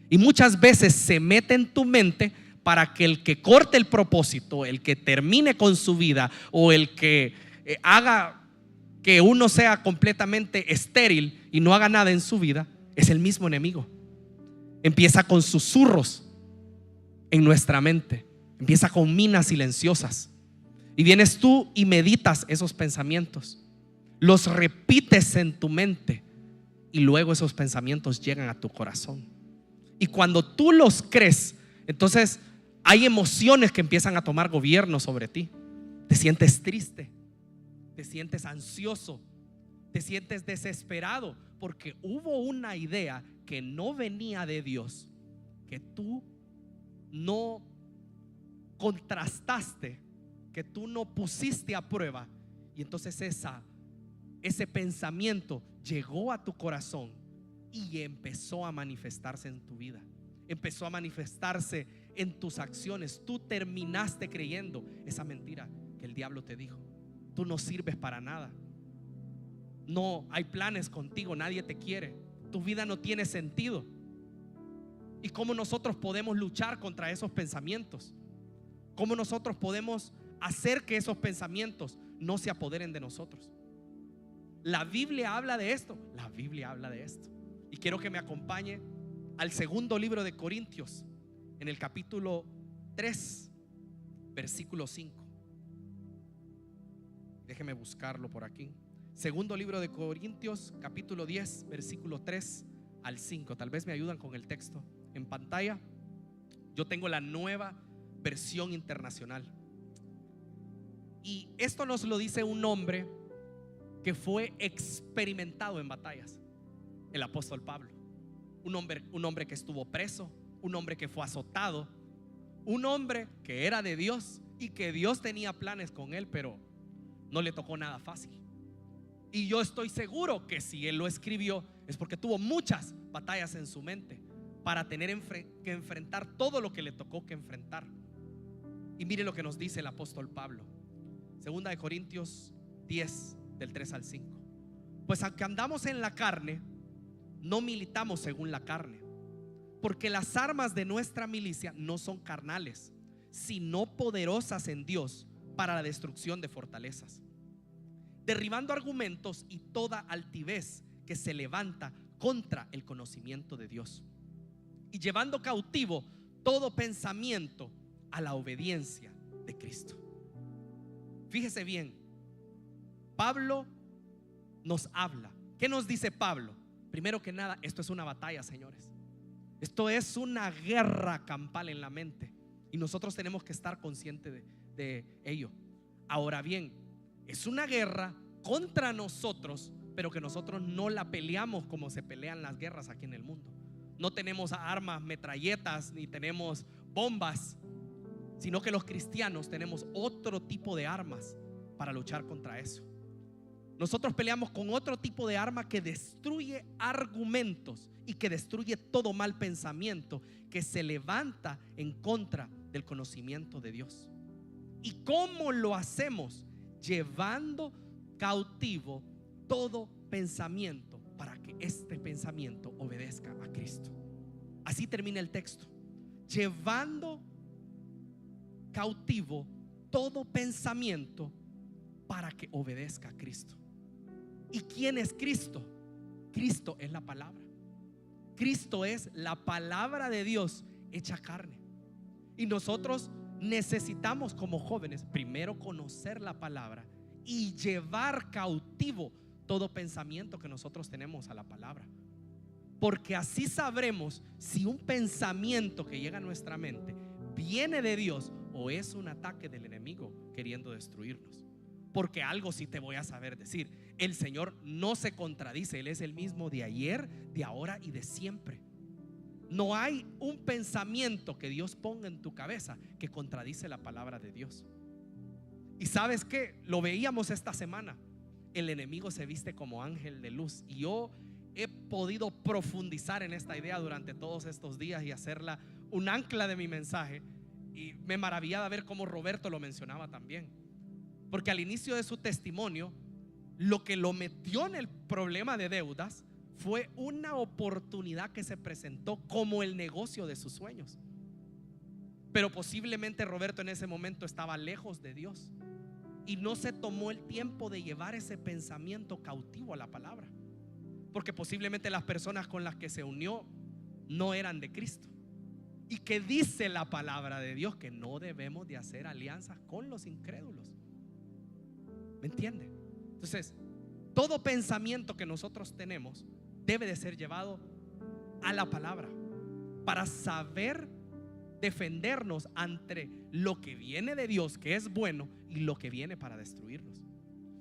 Y muchas veces se mete en tu mente para que el que corte el propósito, el que termine con su vida o el que haga que uno sea completamente estéril y no haga nada en su vida, es el mismo enemigo. Empieza con susurros en nuestra mente, empieza con minas silenciosas. Y vienes tú y meditas esos pensamientos, los repites en tu mente y luego esos pensamientos llegan a tu corazón. Y cuando tú los crees, entonces hay emociones que empiezan a tomar gobierno sobre ti. Te sientes triste, te sientes ansioso, te sientes desesperado porque hubo una idea que no venía de Dios, que tú no contrastaste, que tú no pusiste a prueba. Y entonces ese pensamiento llegó a tu corazón y empezó a manifestarse en tu vida, empezó a manifestarse en tus acciones. Tú terminaste creyendo esa mentira que el diablo te dijo: tú no sirves para nada, no hay planes contigo, nadie te quiere, tu vida no tiene sentido. ¿Y cómo nosotros podemos luchar contra esos pensamientos? ¿Cómo nosotros podemos hacer que esos pensamientos no se apoderen de nosotros? La Biblia habla de esto. La Biblia habla de esto. Y quiero que me acompañe al segundo libro de Corintios, en el capítulo 3, versículo 5. Déjeme buscarlo por aquí. Segundo libro de Corintios, capítulo 10, versículo 3 al 5. Tal vez me ayudan con el texto en pantalla. Yo tengo la Nueva Versión Internacional. Y esto nos lo dice un hombre que fue experimentado en batallas, el apóstol Pablo. Un hombre que estuvo preso, un hombre que fue azotado, un hombre que era de Dios y que Dios tenía planes con él, pero no le tocó nada fácil. Y yo estoy seguro que si él lo escribió es porque tuvo muchas batallas en su mente para tener que enfrentar todo lo que le tocó que enfrentar. Y mire lo que nos dice el apóstol Pablo, 2 Corintios 10 del 3 al 5. Pues aunque andamos en la carne, no militamos según la carne, porque las armas de nuestra milicia no son carnales, sino poderosas en Dios para la destrucción de fortalezas, derribando argumentos y toda altivez que se levanta contra el conocimiento de Dios, y llevando cautivo todo pensamiento a la obediencia de Cristo. Fíjese bien, Pablo nos habla. ¿Qué nos dice Pablo? Primero que nada, esto es una batalla, señores. Esto es una guerra campal en la mente, y nosotros tenemos que estar conscientes de ello. Ahora bien, es una guerra contra nosotros, pero que nosotros no la peleamos como se pelean las guerras aquí en el mundo. No tenemos armas, metralletas, ni tenemos bombas, sino que los cristianos tenemos otro tipo de armas para luchar contra eso. Nosotros peleamos con otro tipo de arma que destruye argumentos y que destruye todo mal pensamiento que se levanta en contra del conocimiento de Dios. ¿Y cómo lo hacemos? Llevando cautivo todo pensamiento para que este pensamiento obedezca a Cristo. Así termina el texto: llevando cautivo todo pensamiento para que obedezca a Cristo. ¿Y quién es Cristo? Cristo es la palabra. Cristo es la palabra de Dios hecha carne. Y nosotros necesitamos, como jóvenes, primero conocer la palabra y llevar cautivo todo pensamiento que nosotros tenemos a la palabra, porque así sabremos si un pensamiento que llega a nuestra mente viene de Dios o es un ataque del enemigo queriendo destruirnos. Porque algo sí te voy a saber decir: el Señor no se contradice. Él es el mismo de ayer, de ahora y de siempre. No hay un pensamiento que Dios ponga en tu cabeza que contradice la palabra de Dios. Y ¿sabes qué? Lo veíamos esta semana. El enemigo se viste como ángel de luz, y yo he podido profundizar en esta idea durante todos estos días y hacerla un ancla de mi mensaje. Y me maravillaba ver cómo Roberto lo mencionaba también, porque al inicio de su testimonio, lo que lo metió en el problema de deudas fue una oportunidad que se presentó como el negocio de sus sueños. Pero posiblemente Roberto en ese momento estaba lejos de Dios y no se tomó el tiempo de llevar ese pensamiento cautivo a la palabra, porque posiblemente las personas con las que se unió no eran de Cristo. Y que dice la palabra de Dios que no debemos de hacer alianzas con los incrédulos. ¿Me entiende? Entonces, todo pensamiento que nosotros tenemos debe de ser llevado a la palabra para saber defendernos ante lo que viene de Dios, que es bueno, y lo que viene para destruirnos,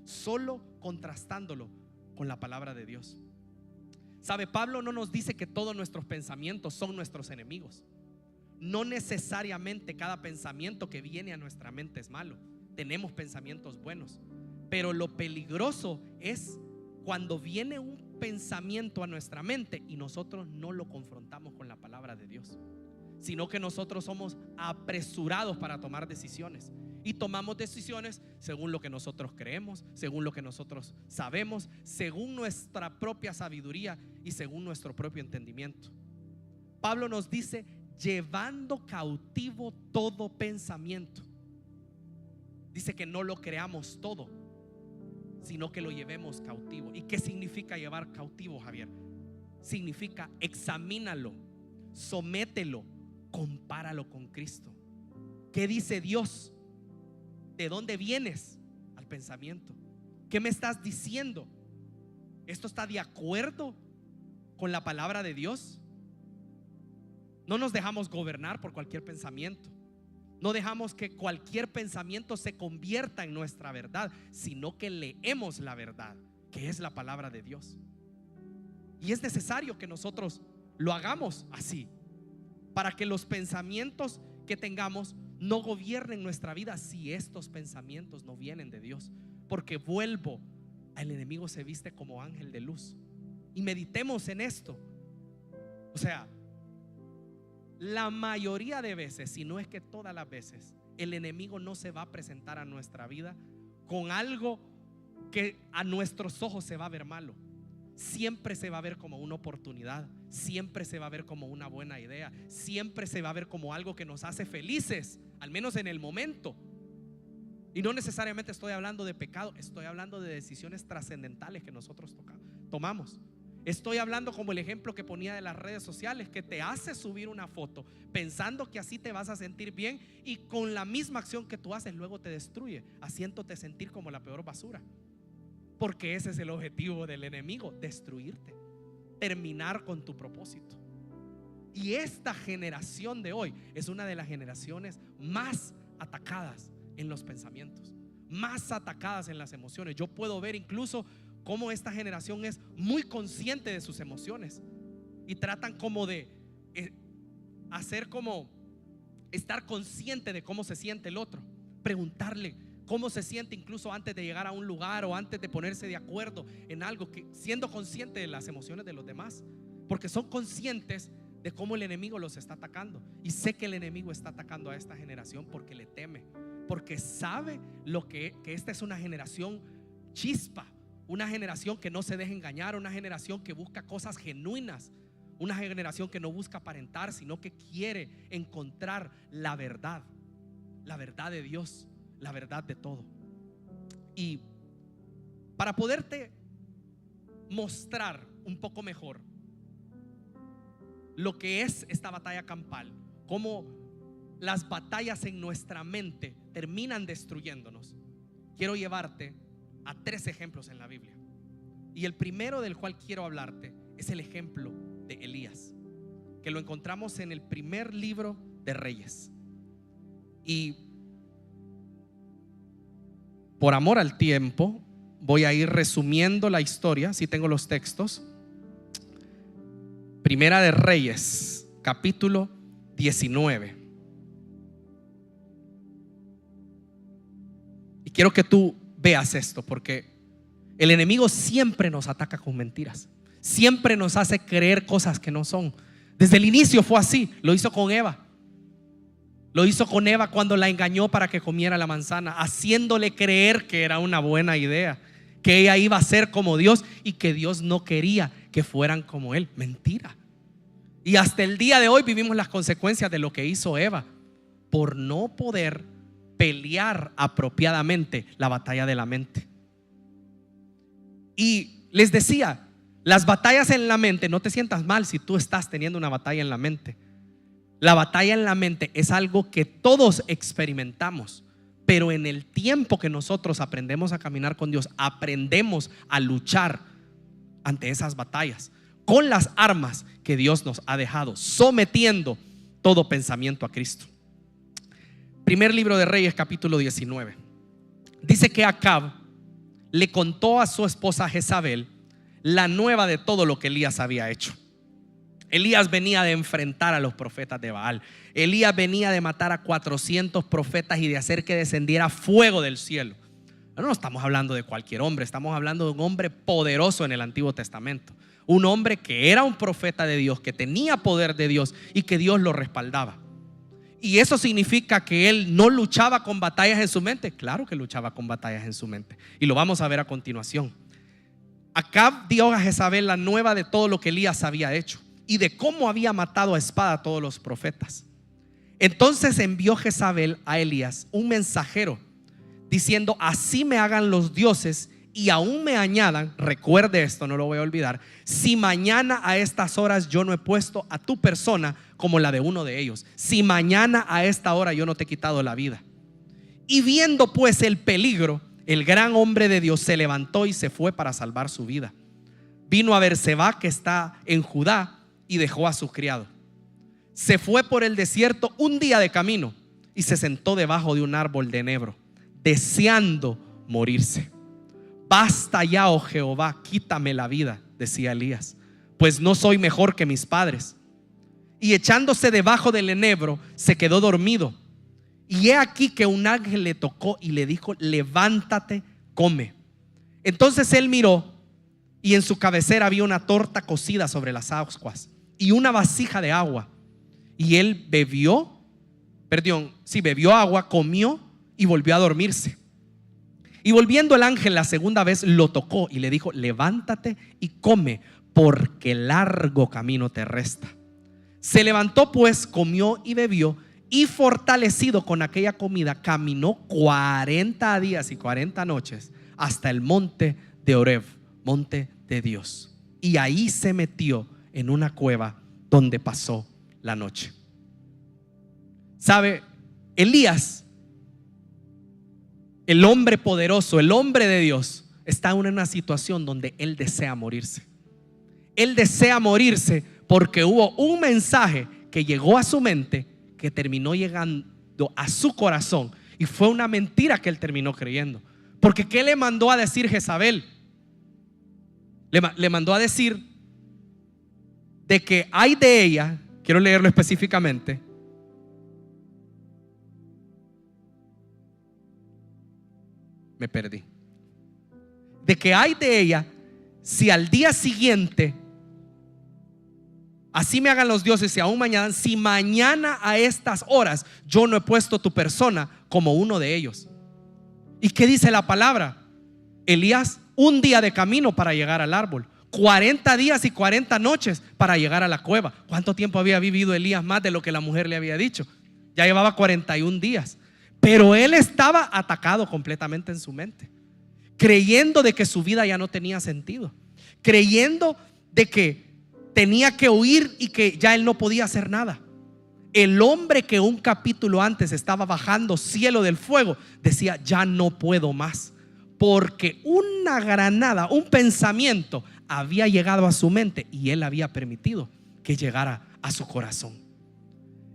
solo contrastándolo con la palabra de Dios. ¿Sabe? Pablo no nos dice que todos nuestros pensamientos son nuestros enemigos. No necesariamente cada pensamiento que viene a nuestra mente es malo. Tenemos pensamientos buenos, pero lo peligroso es cuando viene un pensamiento a nuestra mente y nosotros no lo confrontamos con la palabra de Dios, sino que nosotros somos apresurados para tomar decisiones, y tomamos decisiones según lo que nosotros creemos, según lo que nosotros sabemos, según nuestra propia sabiduría y según nuestro propio entendimiento. Pablo nos dice: llevando cautivo todo pensamiento. Dice que no lo creamos todo, sino que lo llevemos cautivo. ¿Y qué significa llevar cautivo, Javier? Significa examínalo, somételo, compáralo con Cristo. ¿Qué dice Dios? ¿De dónde vienes al pensamiento? ¿Qué me estás diciendo? ¿Esto está de acuerdo con la palabra de Dios? No nos dejamos gobernar por cualquier pensamiento. No dejamos que cualquier pensamiento se convierta en nuestra verdad, sino que leemos la verdad, que es la palabra de Dios. Y es necesario que nosotros lo hagamos así, para que los pensamientos que tengamos no gobiernen nuestra vida si estos pensamientos no vienen de Dios. Porque vuelvo, el enemigo se viste como ángel de luz. Y meditemos en esto. O sea, la mayoría de veces, si no es que todas las veces, el enemigo no se va a presentar a nuestra vida con algo que a nuestros ojos se va a ver malo. Siempre se va a ver como una oportunidad, siempre se va a ver como una buena idea, siempre se va a ver como algo que nos hace felices, al menos en el momento. Y no necesariamente estoy hablando de pecado, estoy hablando de decisiones trascendentales que nosotros tomamos. Estoy hablando como el ejemplo que ponía de las redes sociales, que te hace subir una foto pensando que así te vas a sentir bien, y con la misma acción que tú haces luego te destruye, haciéndote sentir como la peor basura. Porque ese es el objetivo del enemigo: destruirte, terminar con tu propósito. Y esta generación de hoy es una de las generaciones más atacadas en los pensamientos, más atacadas en las emociones. Yo puedo ver incluso cómo esta generación es muy consciente de sus emociones y tratan como de hacer como estar consciente de cómo se siente el otro, preguntarle cómo se siente incluso antes de llegar a un lugar o antes de ponerse de acuerdo en algo, siendo consciente de las emociones de los demás, porque son conscientes de cómo el enemigo los está atacando. Y sé que el enemigo está atacando a esta generación porque le teme, porque sabe que esta es una generación chispa, una generación que no se deja engañar, una generación que busca cosas genuinas, una generación que no busca aparentar, sino que quiere encontrar la verdad de Dios, la verdad de todo. Y para poderte mostrar un poco mejor lo que es esta batalla campal, cómo las batallas en nuestra mente terminan destruyéndonos, quiero llevarte a 3 ejemplos en la Biblia. Y el primero del cual quiero hablarte es el ejemplo de Elías, que lo encontramos en el primer libro de Reyes. Y por amor al tiempo voy a ir resumiendo la historia. Si tengo los textos. Primera de Reyes, capítulo 19. Y quiero que tú veas esto, porque el enemigo siempre nos ataca con mentiras, siempre nos hace creer cosas que no son. Desde el inicio fue así. Lo hizo con Eva. Lo hizo con Eva cuando la engañó para que comiera la manzana, haciéndole creer que era una buena idea, que ella iba a ser como Dios y que Dios no quería que fueran como Él. Mentira. Y hasta el día de hoy vivimos las consecuencias de lo que hizo Eva por no poder pelear apropiadamente la batalla de la mente. Y les decía, las batallas en la mente, no te sientas mal si tú estás teniendo una batalla en la mente. La batalla en la mente es algo que todos experimentamos, pero en el tiempo que nosotros aprendemos a caminar con Dios, aprendemos a luchar ante esas batallas con las armas que Dios nos ha dejado, sometiendo todo pensamiento a Cristo. Primer libro de Reyes, capítulo 19. Dice que Acab le contó a su esposa Jezabel la nueva de todo lo que Elías había hecho. Elías venía de enfrentar a los profetas de Baal. Elías venía de matar a 400 profetas y de hacer que descendiera fuego del cielo. No estamos hablando de cualquier hombre, estamos hablando de un hombre poderoso en el Antiguo Testamento. Un hombre que era un profeta de Dios, que tenía poder de Dios y que Dios lo respaldaba. ¿Y eso significa que él no luchaba con batallas en su mente? Claro que luchaba con batallas en su mente, y lo vamos a ver a continuación. Acab dio a Jezabel la nueva de todo lo que Elías había hecho y de cómo había matado a espada a todos los profetas. Entonces envió Jezabel a Elías un mensajero diciendo: así me hagan los dioses y aún me añadan, recuerde esto, no lo voy a olvidar, si mañana a estas horas yo no he puesto a tu persona como la de uno de ellos, si mañana a esta hora yo no te he quitado la vida. Y viendo pues el peligro, el gran hombre de Dios se levantó y se fue para salvar su vida. Vino a Berseba, que está en Judá, y dejó a su criado. Se fue por el desierto un día de camino y se sentó debajo de un árbol de enebro, deseando morirse. Basta ya, oh Jehová, quítame la vida, decía Elías, pues no soy mejor que mis padres. Y echándose debajo del enebro, se quedó dormido. Y he aquí que un ángel le tocó y le dijo: levántate, come. Entonces él miró, y en su cabecera había una torta cocida sobre las ascuas y una vasija de agua. Y él bebió agua, comió y volvió a dormirse. Y volviendo el ángel la segunda vez, lo tocó y le dijo: levántate y come, porque largo camino te resta. Se levantó pues, comió y bebió, y fortalecido con aquella comida, caminó 40 días y 40 noches hasta el monte de Horeb, monte de Dios. Y ahí se metió en una cueva donde pasó la noche. ¿Sabe? Elías, el hombre poderoso, el hombre de Dios, está en una situación donde él desea morirse. Él desea morirse porque hubo un mensaje que llegó a su mente, que terminó llegando a su corazón, y fue una mentira que él terminó creyendo. Porque ¿qué le mandó a decir Jezabel? Le mandó a decir de que hay de ella, quiero leerlo específicamente, me perdí, de que hay de ella si al día siguiente, así me hagan los dioses y aún mañana, si mañana a estas horas yo no he puesto tu persona como uno de ellos. ¿Y qué dice la palabra? Elías, un día de camino para llegar al árbol, 40 días y 40 noches para llegar a la cueva. ¿Cuánto tiempo había vivido Elías más de lo que la mujer le había dicho? Ya llevaba 41 días. Pero él estaba atacado completamente en su mente, creyendo de que su vida ya no tenía sentido, creyendo de que tenía que huir y que ya él no podía hacer nada. El hombre que un capítulo antes estaba bajando cielo del fuego decía: ya no puedo más, porque una granada, un pensamiento había llegado a su mente y él había permitido que llegara a su corazón.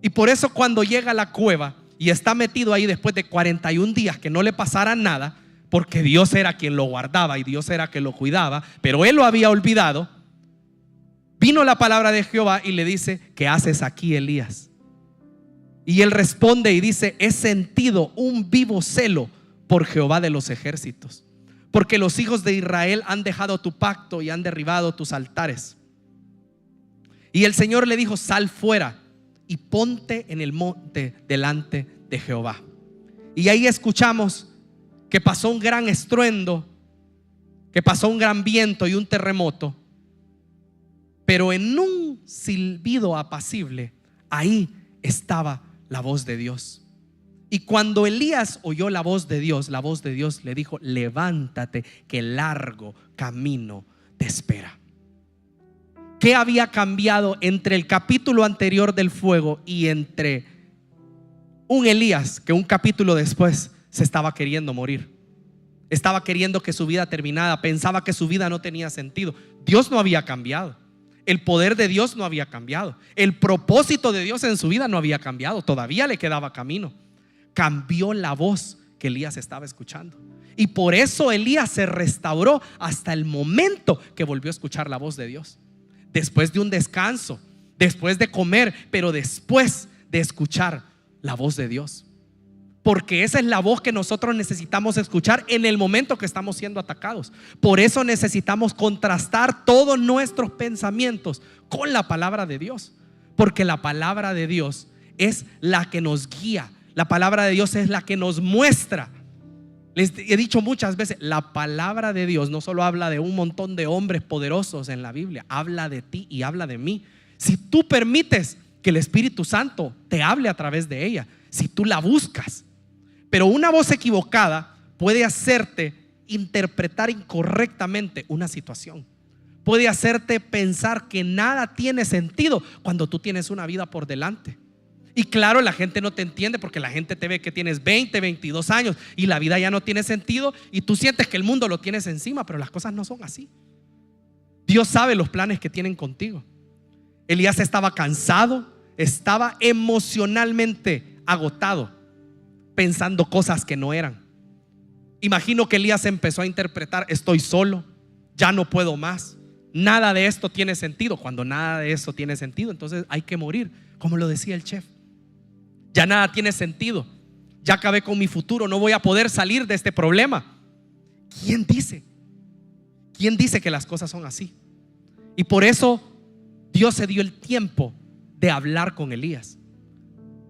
Y por eso cuando llega a la cueva y está metido ahí después de 41 días que no le pasara nada, porque Dios era quien lo guardaba y Dios era quien lo cuidaba, pero él lo había olvidado, vino la palabra de Jehová y le dice: ¿qué haces aquí, Elías? Y él responde y dice: he sentido un vivo celo por Jehová de los ejércitos, porque los hijos de Israel han dejado tu pacto y han derribado tus altares. Y el Señor le dijo: sal fuera y ponte en el monte delante de Jehová. Y ahí escuchamos que pasó un gran estruendo, que pasó un gran viento y un terremoto, pero en un silbido apacible, ahí estaba la voz de Dios. Y cuando Elías oyó la voz de Dios le dijo: levántate, que largo camino te espera. ¿Qué había cambiado entre el capítulo anterior del fuego y entre un Elías que un capítulo después se estaba queriendo morir? Estaba queriendo que su vida terminara, pensaba que su vida no tenía sentido. Dios no había cambiado, el poder de Dios no había cambiado, el propósito de Dios en su vida no había cambiado, todavía le quedaba camino. Cambió la voz que Elías estaba escuchando, y por eso Elías se restauró hasta el momento que volvió a escuchar la voz de Dios. Después de un descanso, después de comer, pero después de escuchar la voz de Dios. Porque esa es la voz que nosotros necesitamos escuchar en el momento que estamos siendo atacados. Por eso necesitamos contrastar todos nuestros pensamientos con la palabra de Dios, porque la palabra de Dios es la que nos guía. La palabra de Dios es la que nos muestra. Les he dicho muchas veces, la palabra de Dios no solo habla de un montón de hombres poderosos en la Biblia, habla de ti y habla de mí. Si tú permites que el Espíritu Santo te hable a través de ella, si tú la buscas. Pero una voz equivocada puede hacerte interpretar incorrectamente una situación, puede hacerte pensar que nada tiene sentido cuando tú tienes una vida por delante. Y claro, la gente no te entiende porque la gente te ve que tienes 20, 22 años y la vida ya no tiene sentido y tú sientes que el mundo lo tienes encima, pero las cosas no son así. Dios sabe los planes que tienen contigo. Elías estaba cansado, estaba emocionalmente agotado, pensando cosas que no eran. Imagino que Elías empezó a interpretar: estoy solo, ya no puedo más, nada de esto tiene sentido. Cuando nada de eso tiene sentido, entonces hay que morir, como lo decía el chef. Ya nada tiene sentido, ya acabé con mi futuro, no voy a poder salir de este problema. ¿Quién dice? ¿Quién dice que las cosas son así? Y por eso Dios se dio el tiempo de hablar con Elías,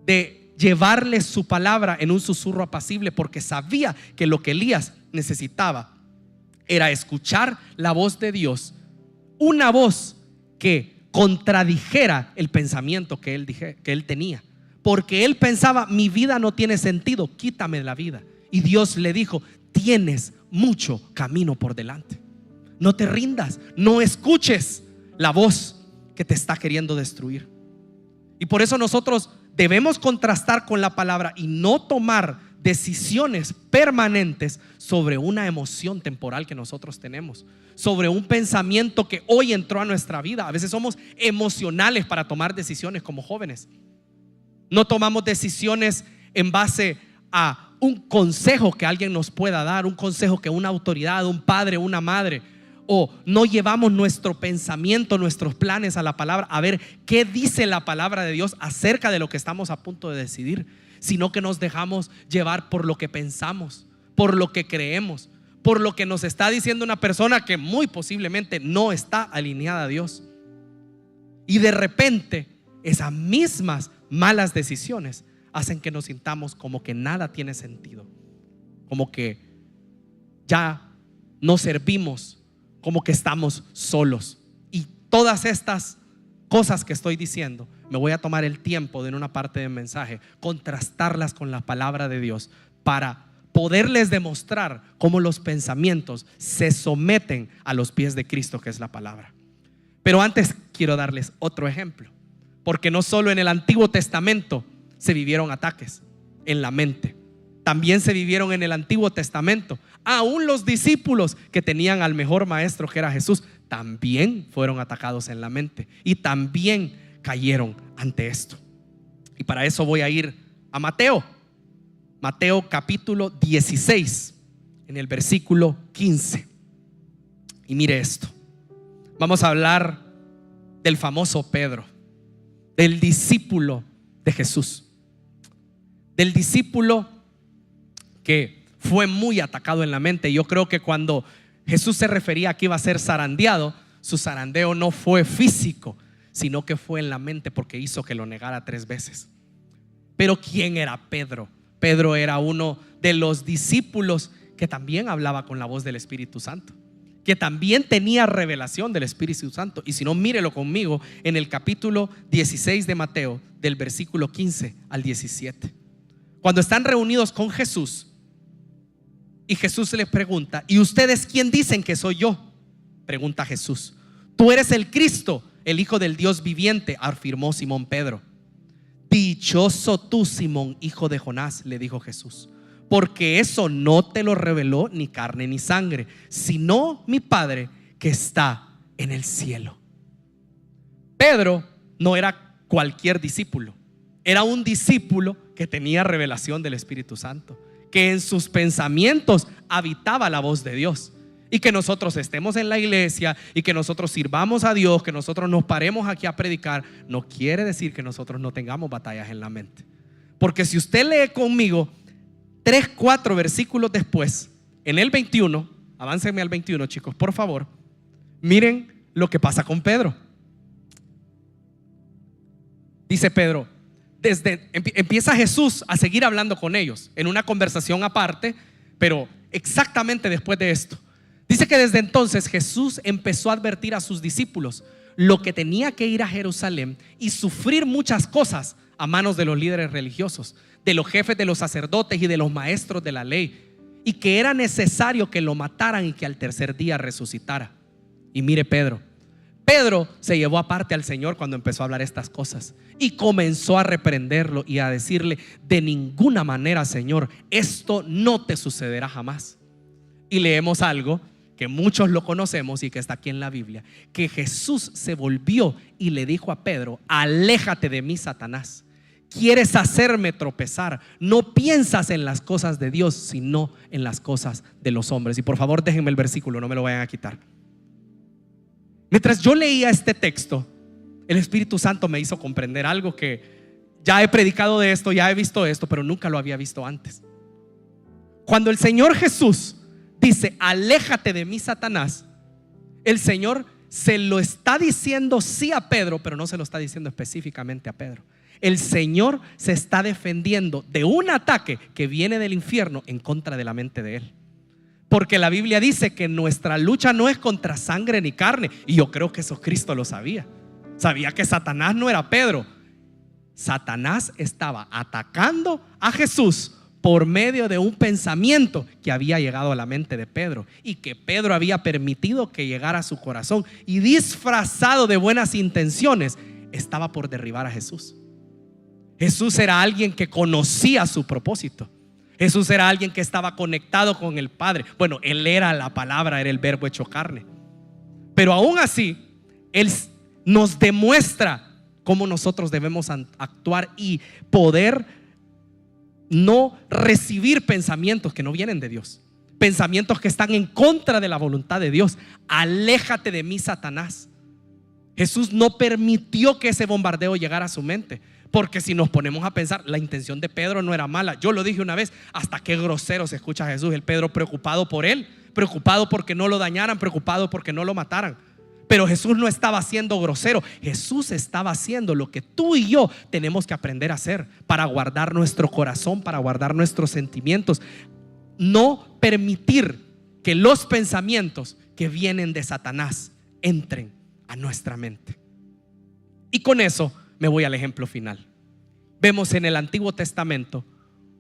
de llevarle su palabra en un susurro apacible, porque sabía que lo que Elías necesitaba era escuchar la voz de Dios, una voz que contradijera el pensamiento que él tenía, porque él pensaba: mi vida no tiene sentido, quítame la vida. Y Dios le dijo: tienes mucho camino por delante, no te rindas, no escuches la voz que te está queriendo destruir. Y por eso nosotros debemos contrastar con la palabra y no tomar decisiones permanentes sobre una emoción temporal que nosotros tenemos, sobre un pensamiento que hoy entró a nuestra vida. A veces somos emocionales para tomar decisiones como jóvenes. No tomamos decisiones en base a un consejo que alguien nos pueda dar, un consejo que una autoridad, un padre, una madre, o no llevamos nuestro pensamiento, nuestros planes a la palabra, a ver qué dice la palabra de Dios acerca de lo que estamos a punto de decidir, sino que nos dejamos llevar por lo que pensamos, por lo que creemos, por lo que nos está diciendo una persona que muy posiblemente no está alineada a Dios. Y de repente esas mismas malas decisiones hacen que nos sintamos como que nada tiene sentido, como que ya no servimos, como que estamos solos. Y todas estas cosas que estoy diciendo, me voy a tomar el tiempo de en una parte del mensaje contrastarlas con la palabra de Dios para poderles demostrar cómo los pensamientos se someten a los pies de Cristo, que es la palabra. Pero antes quiero darles otro ejemplo, porque no solo en el Antiguo Testamento se vivieron ataques en la mente, también se vivieron en el Antiguo Testamento. Aún los discípulos que tenían al mejor maestro, que era Jesús, también fueron atacados en la mente y también cayeron ante esto. Y para eso voy a ir a Mateo capítulo 16, en el versículo 15. Y mire esto. Vamos a hablar del famoso Pedro, del discípulo de Jesús, del discípulo que fue muy atacado en la mente. Yo creo que cuando Jesús se refería a que iba a ser zarandeado, su zarandeo no fue físico, sino que fue en la mente, porque hizo que lo negara 3 veces. Pero ¿quién era Pedro? Pedro era uno de los discípulos que también hablaba con la voz del Espíritu Santo, que también tenía revelación del Espíritu Santo. Y si no, mírelo conmigo en el capítulo 16 de Mateo, del versículo 15 al 17. Cuando están reunidos con Jesús y Jesús les pregunta: ¿y ustedes quién dicen que soy yo? Pregunta Jesús. Tú eres el Cristo, el Hijo del Dios viviente, afirmó Simón Pedro. Dichoso tú, Simón, hijo de Jonás, le dijo Jesús, porque eso no te lo reveló ni carne ni sangre, sino mi Padre que está en el cielo. Pedro no era cualquier discípulo, era un discípulo que tenía revelación del Espíritu Santo, que en sus pensamientos habitaba la voz de Dios. Y que nosotros estemos en la iglesia y que nosotros sirvamos a Dios, que nosotros nos paremos aquí a predicar, no quiere decir que nosotros no tengamos batallas en la mente. Porque si usted lee conmigo 3-4 versículos después, en el 21, aváncenme al 21, chicos, por favor, miren lo que pasa con Pedro. Dice Pedro, empieza Jesús a seguir hablando con ellos en una conversación aparte, pero exactamente después de esto. Dice que desde entonces Jesús empezó a advertir a sus discípulos lo que tenía que ir a Jerusalén y sufrir muchas cosas a manos de los líderes religiosos, de los jefes de los sacerdotes y de los maestros de la ley, y que era necesario que lo mataran y que al tercer día resucitara. Y mire Pedro se llevó aparte al Señor cuando empezó a hablar estas cosas y comenzó a reprenderlo y a decirle: de ninguna manera, Señor, esto no te sucederá jamás. Y leemos algo que muchos lo conocemos y que está aquí en la Biblia, que Jesús se volvió y le dijo a Pedro: aléjate de mí, Satanás, quieres hacerme tropezar. No piensas en las cosas de Dios, sino en las cosas de los hombres. Y por favor déjenme el versículo, no me lo vayan a quitar. Mientras yo leía este texto, el Espíritu Santo me hizo comprender algo que ya he predicado de esto, ya he visto esto, pero nunca lo había visto antes. Cuando el Señor Jesús dice: aléjate de mí, Satanás, el Señor se lo está diciendo sí a Pedro, pero no se lo está diciendo específicamente a Pedro. El Señor se está defendiendo de un ataque que viene del infierno en contra de la mente de él. Porque la Biblia dice que nuestra lucha no es contra sangre ni carne. Y yo creo que eso Cristo lo sabía. Sabía que Satanás no era Pedro. Satanás estaba atacando a Jesús por medio de un pensamiento que había llegado a la mente de Pedro y que Pedro había permitido que llegara a su corazón, y disfrazado de buenas intenciones estaba por derribar a Jesús. Jesús era alguien que conocía su propósito. Jesús era alguien que estaba conectado con el Padre. Bueno, Él era la palabra, era el verbo hecho carne. Pero aún así, Él nos demuestra cómo nosotros debemos actuar y poder no recibir pensamientos que no vienen de Dios, pensamientos que están en contra de la voluntad de Dios. Aléjate de mí, Satanás. Jesús no permitió que ese bombardeo llegara a su mente, porque si nos ponemos a pensar, la intención de Pedro no era mala. Yo lo dije una vez: hasta qué grosero se escucha a Jesús. El Pedro preocupado por él, preocupado porque no lo dañaran, preocupado porque no lo mataran. Pero Jesús no estaba siendo grosero. Jesús estaba haciendo lo que tú y yo tenemos que aprender a hacer para guardar nuestro corazón, para guardar nuestros sentimientos. No permitir que los pensamientos que vienen de Satanás entren a nuestra mente. Y con eso me voy al ejemplo final. Vemos en el Antiguo Testamento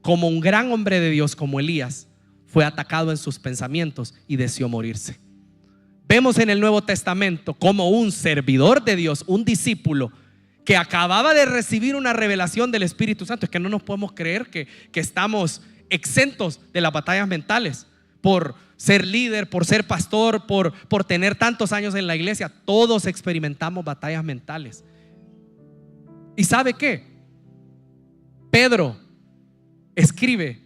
como un gran hombre de Dios como Elías fue atacado en sus pensamientos y deseó morirse. Vemos en el Nuevo Testamento como un servidor de Dios, un discípulo que acababa de recibir una revelación del Espíritu Santo. Es que no nos podemos creer que estamos exentos de las batallas mentales por ser líder, por ser pastor, por tener tantos años en la iglesia. Todos experimentamos batallas mentales. ¿Y sabe qué? Pedro escribe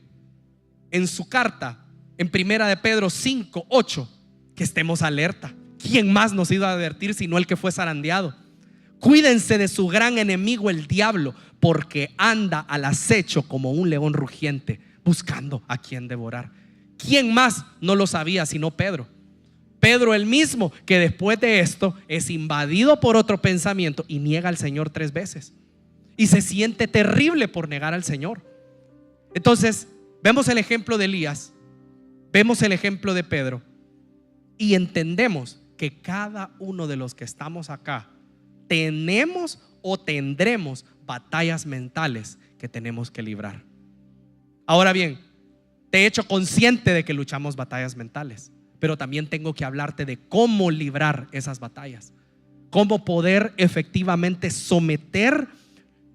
en su carta, en primera de Pedro 5:8, que estemos alerta. ¿Quién más nos iba a advertir sino el que fue zarandeado? Cuídense de su gran enemigo el diablo, porque anda al acecho como un león rugiente, buscando a quien devorar. ¿Quién más no lo sabía sino Pedro? Pedro, el mismo que después de esto es invadido por otro pensamiento y niega al Señor 3 veces y se siente terrible por negar al Señor. Entonces vemos el ejemplo de Elías, vemos el ejemplo de Pedro, y entendemos que cada uno de los que estamos acá tenemos o tendremos batallas mentales que tenemos que librar. Ahora bien, te he hecho consciente de que luchamos batallas mentales, pero también tengo que hablarte de cómo librar esas batallas, cómo poder efectivamente someter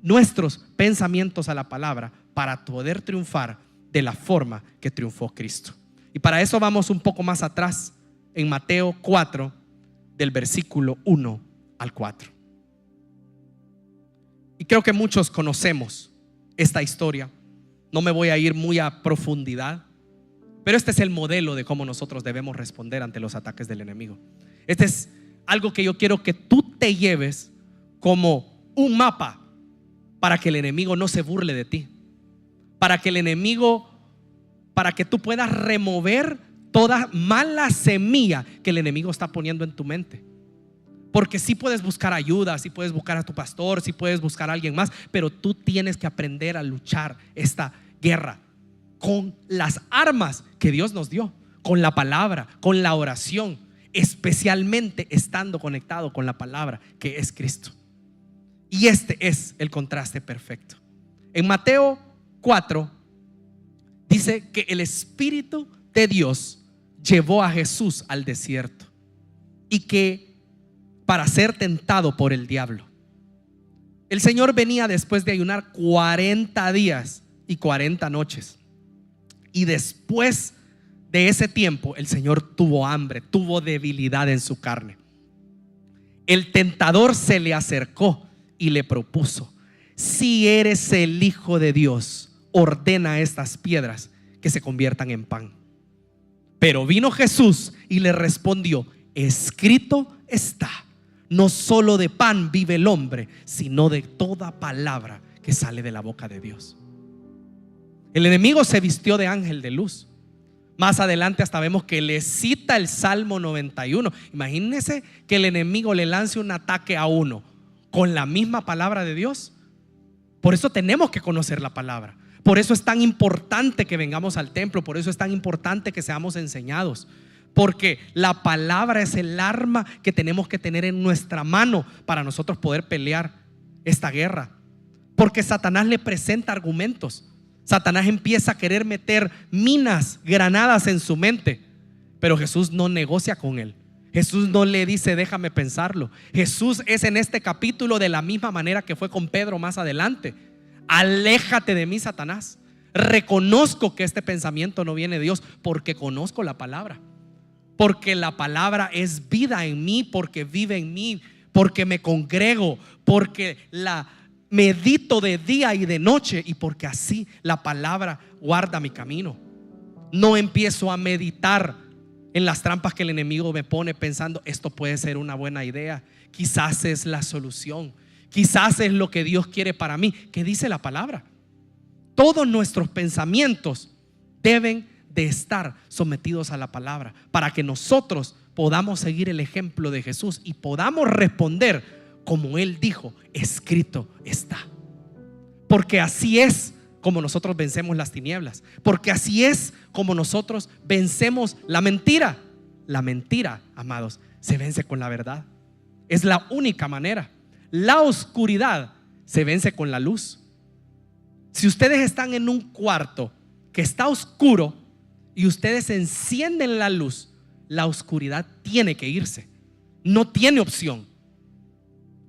nuestros pensamientos a la palabra para poder triunfar de la forma que triunfó Cristo. Y para eso vamos un poco más atrás, en Mateo 4, del versículo 1 al 4. Y creo que muchos conocemos esta historia. No me voy a ir muy a profundidad, pero este es el modelo de cómo nosotros debemos responder ante los ataques del enemigo. Este es algo que yo quiero que tú te lleves como un mapa para que el enemigo no se burle de ti, para que tú puedas remover toda mala semilla que el enemigo está poniendo en tu mente. Porque sí puedes buscar ayuda, sí puedes buscar a tu pastor, sí puedes buscar a alguien más, pero tú tienes que aprender a luchar esta guerra con las armas que Dios nos dio, con la palabra, con la oración, especialmente estando conectado con la palabra que es Cristo. Y este es el contraste perfecto. En Mateo 4 dice que el Espíritu de Dios llevó a Jesús al desierto y que para ser tentado por el diablo. El Señor venía después de ayunar 40 días y 40 noches, y después de ese tiempo el Señor tuvo hambre, tuvo debilidad en su carne. El tentador se le acercó y le propuso: si eres el Hijo de Dios, ordena a estas piedras que se conviertan en pan. Pero vino Jesús y le respondió: escrito está, no solo de pan vive el hombre, sino de toda palabra que sale de la boca de Dios. El enemigo se vistió de ángel de luz. Más adelante hasta vemos que le cita el Salmo 91. Imagínense que el enemigo le lance un ataque a uno con la misma palabra de Dios. Por eso tenemos que conocer la palabra. Por eso es tan importante que vengamos al templo. Por eso es tan importante que seamos enseñados. Porque la palabra es el arma que tenemos que tener en nuestra mano para nosotros poder pelear esta guerra. Porque Satanás le presenta argumentos. Satanás empieza a querer meter minas, granadas en su mente. Pero Jesús no negocia con él. Jesús no le dice déjame pensarlo. Jesús es en este capítulo de la misma manera que fue con Pedro más adelante. Aléjate de mí, Satanás. Reconozco que este pensamiento no viene de Dios porque conozco la palabra. Porque la palabra es vida en mí, porque vive en mí, porque me congrego, porque la medito de día y de noche y porque así la palabra guarda mi camino. No empiezo a meditar en las trampas que el enemigo me pone pensando esto puede ser una buena idea, quizás es la solución, quizás es lo que Dios quiere para mí. ¿Qué dice la palabra? Todos nuestros pensamientos deben de estar sometidos a la palabra para que nosotros podamos seguir el ejemplo de Jesús y podamos responder como Él dijo: escrito está. Porque así es como nosotros vencemos las tinieblas. Porque así es como nosotros vencemos la mentira. La mentira, amados, se vence con la verdad. Es la única manera. La oscuridad se vence con la luz. Si ustedes están en un cuarto que está oscuro y ustedes encienden la luz, la oscuridad tiene que irse. No tiene opción.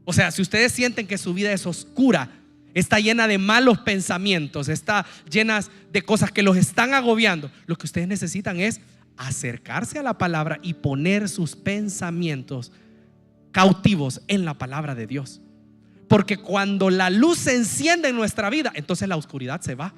O sea, si ustedes sienten que su vida es oscura, está llena de malos pensamientos, está llena de cosas que los están agobiando, lo que ustedes necesitan es acercarse a la palabra y poner sus pensamientos cautivos en la palabra de Dios. Porque cuando la luz se enciende en nuestra vida, entonces la oscuridad se va.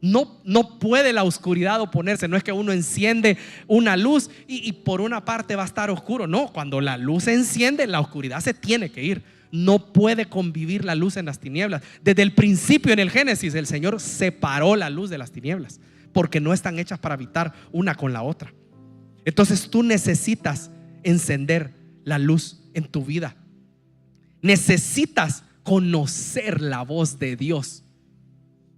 No puede la oscuridad oponerse. No es que uno enciende una luz y por una parte va a estar oscuro. No, cuando la luz se enciende, la oscuridad se tiene que ir. No puede convivir la luz en las tinieblas. Desde el principio en el Génesis el Señor separó la luz de las tinieblas porque no están hechas para habitar una con la otra. Entonces tú necesitas encender la luz en tu vida. Necesitas conocer la voz de Dios.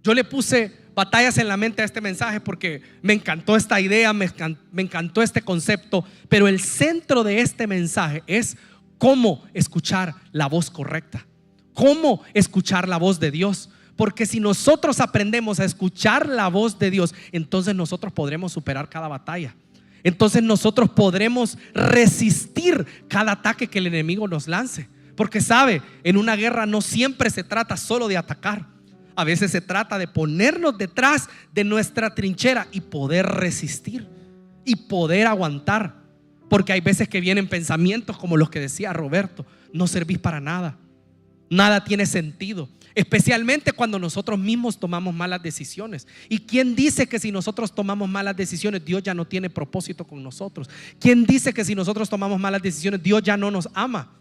Yo le puse batallas en la mente a este mensaje porque me encantó esta idea, me encantó este concepto, pero el centro de este mensaje es cómo escuchar la voz correcta, cómo escuchar la voz de Dios. Porque si nosotros aprendemos a escuchar la voz de Dios, entonces nosotros podremos superar cada batalla. Entonces nosotros podremos resistir cada ataque que el enemigo nos lance. Porque sabe, en una guerra no siempre se trata solo de atacar. A veces se trata de ponernos detrás de nuestra trinchera y poder resistir y poder aguantar. Porque hay veces que vienen pensamientos como los que decía Roberto: no servís para nada, nada tiene sentido. Especialmente cuando nosotros mismos tomamos malas decisiones. ¿Y quién dice que si nosotros tomamos malas decisiones Dios ya no tiene propósito con nosotros? ¿Quién dice que si nosotros tomamos malas decisiones Dios ya no nos ama?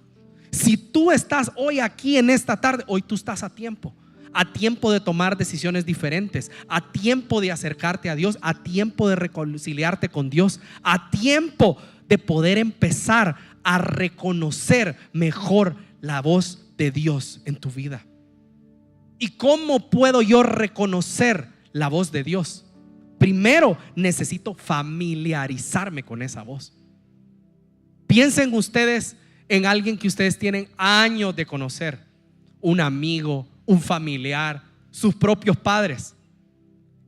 Si tú estás hoy aquí en esta tarde, hoy tú estás a tiempo de tomar decisiones diferentes, a tiempo de acercarte a Dios, a tiempo de reconciliarte con Dios, a tiempo de poder empezar a reconocer mejor la voz de Dios en tu vida. ¿Y cómo puedo yo reconocer la voz de Dios? Primero necesito familiarizarme con esa voz. Piensen ustedes en alguien que ustedes tienen años de conocer, un amigo, un familiar, sus propios padres.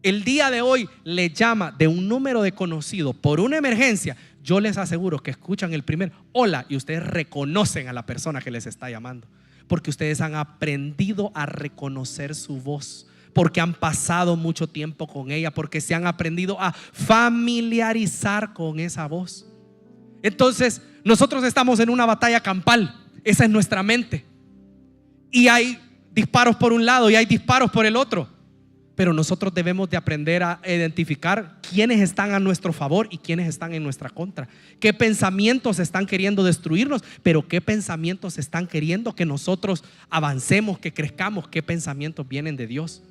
El día de hoy le llama de un número desconocido por una emergencia. Yo les aseguro que escuchan el primer hola y ustedes reconocen a la persona que les está llamando, porque ustedes han aprendido a reconocer su voz, porque han pasado mucho tiempo con ella, porque se han aprendido a familiarizar con esa voz. Entonces nosotros estamos en una batalla campal. Esa es nuestra mente. Y hay disparos por un lado y hay disparos por el otro. Pero nosotros debemos de aprender a identificar quiénes están a nuestro favor y quiénes están en nuestra contra. Qué pensamientos están queriendo destruirnos, pero qué pensamientos están queriendo que nosotros avancemos, que crezcamos. Qué pensamientos vienen de Dios.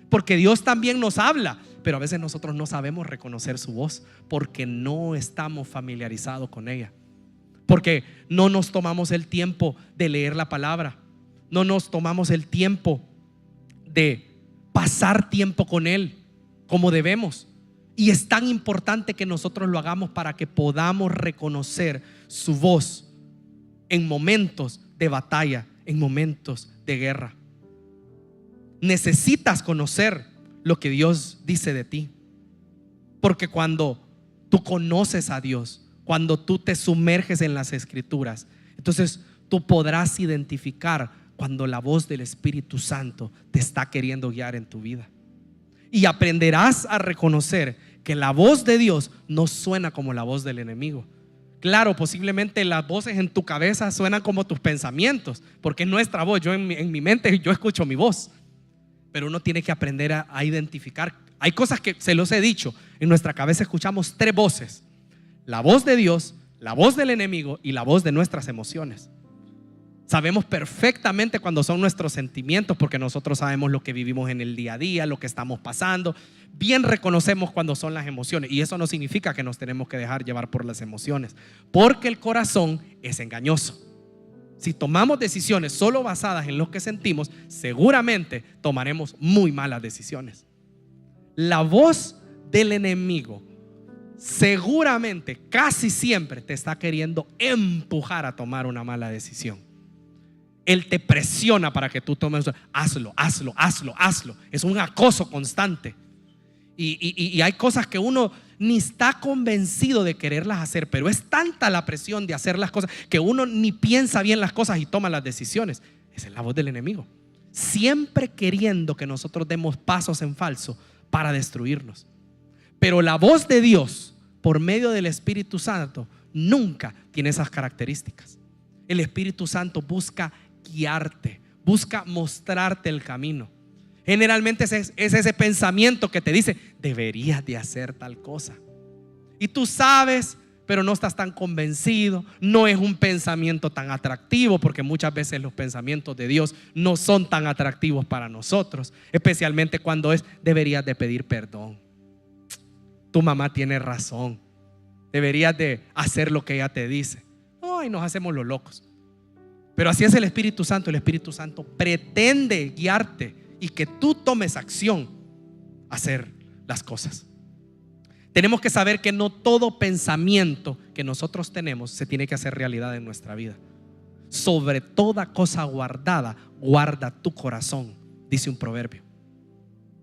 Porque Dios también nos habla, pero a veces nosotros no sabemos reconocer su voz porque no estamos familiarizados con ella. Porque no nos tomamos el tiempo de leer la palabra. No nos tomamos el tiempo de pasar tiempo con Él como debemos. Y es tan importante que nosotros lo hagamos para que podamos reconocer su voz en momentos de batalla, en momentos de guerra. Necesitas conocer lo que Dios dice de ti, porque cuando tú conoces a Dios, cuando tú te sumerges en las Escrituras, entonces tú podrás identificar cuando la voz del Espíritu Santo te está queriendo guiar en tu vida. Y aprenderás a reconocer que la voz de Dios no suena como la voz del enemigo. Claro, posiblemente las voces en tu cabeza suenan como tus pensamientos, porque es nuestra voz. Yo en mi mente yo escucho mi voz. Pero uno tiene que aprender a identificar. Hay cosas que se los he dicho. En nuestra cabeza escuchamos 3 voces: la voz de Dios, la voz del enemigo y la voz de nuestras emociones. Sabemos perfectamente cuando son nuestros sentimientos, porque nosotros sabemos lo que vivimos en el día a día, lo que estamos pasando. Bien reconocemos cuando son las emociones, y eso no significa que nos tenemos que dejar llevar por las emociones, porque el corazón es engañoso. Si tomamos decisiones solo basadas en lo que sentimos, seguramente tomaremos muy malas decisiones. La voz del enemigo seguramente, casi siempre, te está queriendo empujar a tomar una mala decisión. Él te presiona para que tú tomes. Hazlo. Es un acoso constante. Y hay cosas que uno ni está convencido de quererlas hacer, pero es tanta la presión de hacer las cosas que uno ni piensa bien las cosas y toma las decisiones. Esa es la voz del enemigo, siempre queriendo que nosotros demos pasos en falso para destruirnos. Pero la voz de Dios, por medio del Espíritu Santo, nunca tiene esas características. El Espíritu Santo busca guiarte, busca mostrarte el camino. Generalmente es ese pensamiento que te dice: deberías de hacer tal cosa. Y tú sabes, pero no estás tan convencido. No es un pensamiento tan atractivo, porque muchas veces los pensamientos de Dios no son tan atractivos para nosotros, especialmente cuando es: deberías de pedir perdón. Tu mamá tiene razón. Deberías de hacer lo que ella te dice. Ay, nos hacemos los locos. Pero así es el Espíritu Santo. El Espíritu Santo pretende guiarte y que tú tomes acción a hacer las cosas. Tenemos que saber que no todo pensamiento que nosotros tenemos se tiene que hacer realidad en nuestra vida. Sobre toda cosa guardada, guarda tu corazón, dice un proverbio.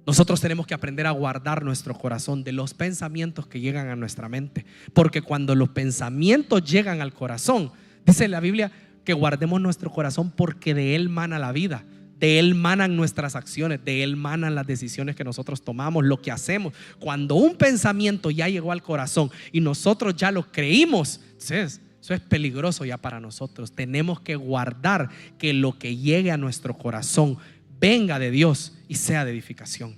Nosotros tenemos que aprender a guardar nuestro corazón de los pensamientos que llegan a nuestra mente, porque cuando los pensamientos llegan al corazón, dice la Biblia que guardemos nuestro corazón, porque de él mana la vida, de él manan nuestras acciones, de él manan las decisiones que nosotros tomamos, lo que hacemos. Cuando un pensamiento ya llegó al corazón y nosotros ya lo creímos, entonces eso es peligroso ya para nosotros. Tenemos que guardar que lo que llegue a nuestro corazón venga de Dios y sea de edificación.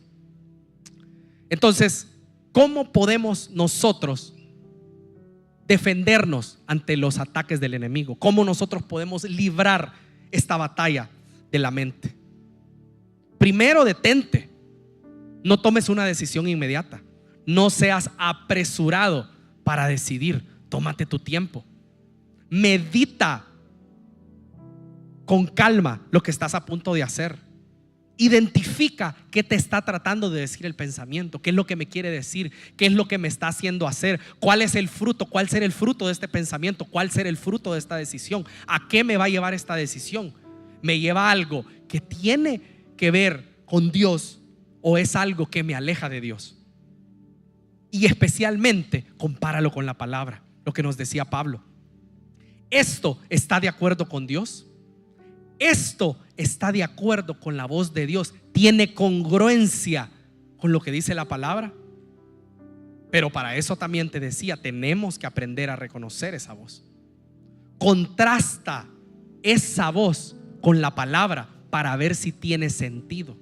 Entonces, ¿cómo podemos nosotros defendernos ante los ataques del enemigo? ¿Cómo nosotros podemos librar esta batalla de la mente? Primero, detente. No tomes una decisión inmediata. No seas apresurado para decidir. Tómate tu tiempo. Medita con calma lo que estás a punto de hacer. Identifica qué te está tratando de decir el pensamiento, qué es lo que me quiere decir, qué es lo que me está haciendo hacer, cuál es el fruto, cuál será el fruto de este pensamiento, cuál será el fruto de esta decisión, a qué me va a llevar esta decisión. ¿Me lleva a algo que tiene que ver con Dios o es algo que me aleja de Dios? Y especialmente compáralo con la palabra, lo que nos decía Pablo. ¿Esto está de acuerdo con Dios? ¿Esto está de acuerdo con la voz de Dios? ¿Tiene congruencia con lo que dice la palabra? Pero para eso también te decía, tenemos que aprender a reconocer esa voz. Contrasta esa voz con la palabra para ver si tiene sentido.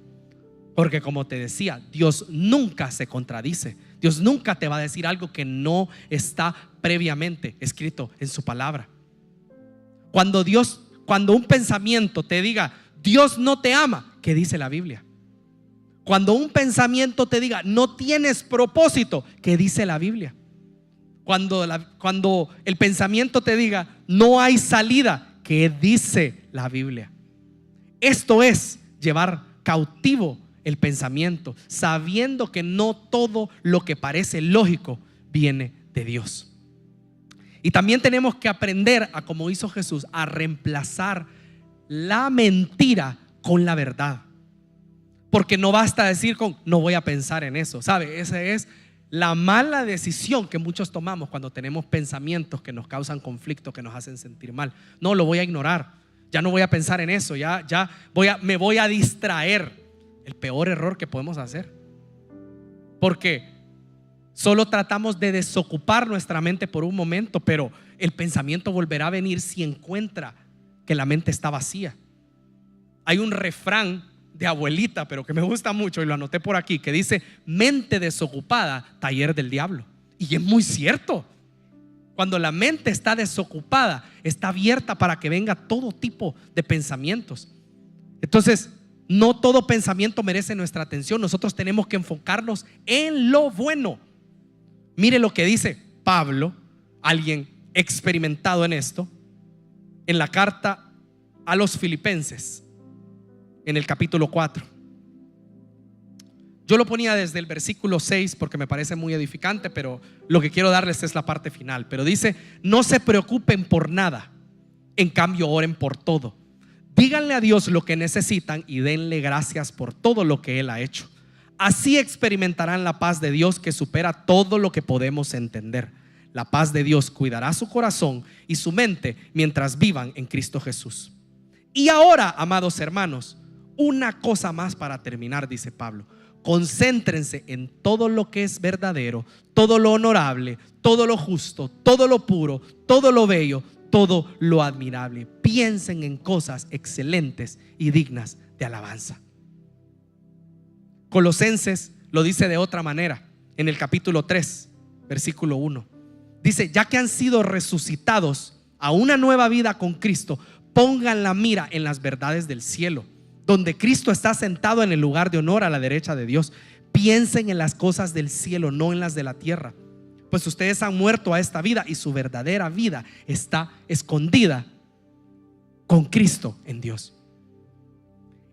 Porque como te decía, Dios nunca se contradice. Dios nunca te va a decir algo que no está previamente escrito en su palabra. Cuando un pensamiento te diga Dios no te ama, ¿qué dice la Biblia? Cuando un pensamiento te diga no tienes propósito, ¿qué dice la Biblia? Cuando el pensamiento te diga no hay salida, ¿qué dice la Biblia? Esto es llevar cautivo el pensamiento, sabiendo que no todo lo que parece lógico viene de Dios. Y también tenemos que aprender a, como hizo Jesús, a reemplazar la mentira con la verdad. Porque no basta decir no voy a pensar en eso. ¿Sabe? Esa es la mala decisión que muchos tomamos cuando tenemos pensamientos que nos causan conflicto, que nos hacen sentir mal. No, lo voy a ignorar. Ya no voy a pensar en eso. Me voy a distraer. El peor error que podemos hacer. Porque solo tratamos de desocupar nuestra mente por un momento, pero el pensamiento volverá a venir si encuentra que la mente está vacía. Hay un refrán de abuelita, pero que me gusta mucho y lo anoté por aquí, que dice: mente desocupada, taller del diablo. Y es muy cierto. Cuando la mente está desocupada, está abierta para que venga todo tipo de pensamientos. Entonces, no todo pensamiento merece nuestra atención. Nosotros tenemos que enfocarnos en lo bueno. Mire lo que dice Pablo, alguien experimentado en esto, en la carta a los Filipenses, en el capítulo 4. Yo lo ponía desde el versículo 6 porque me parece muy edificante, pero lo que quiero darles es la parte final. Pero dice: no se preocupen por nada, en cambio oren por todo. Díganle a Dios lo que necesitan y denle gracias por todo lo que Él ha hecho. Así experimentarán la paz de Dios que supera todo lo que podemos entender. La paz de Dios cuidará su corazón y su mente mientras vivan en Cristo Jesús. Y ahora, amados hermanos, una cosa más para terminar, dice Pablo: concéntrense en todo lo que es verdadero, todo lo honorable, todo lo justo, todo lo puro, todo lo bello, todo lo admirable. Piensen en cosas excelentes y dignas de alabanza. Colosenses lo dice de otra manera, en el capítulo 3, versículo 1. Dice: ya que han sido resucitados a una nueva vida con Cristo, pongan la mira en las verdades del cielo, donde Cristo está sentado en el lugar de honor a la derecha de Dios. Piensen en las cosas del cielo, no en las de la tierra, pues ustedes han muerto a esta vida y su verdadera vida está escondida con Cristo en Dios.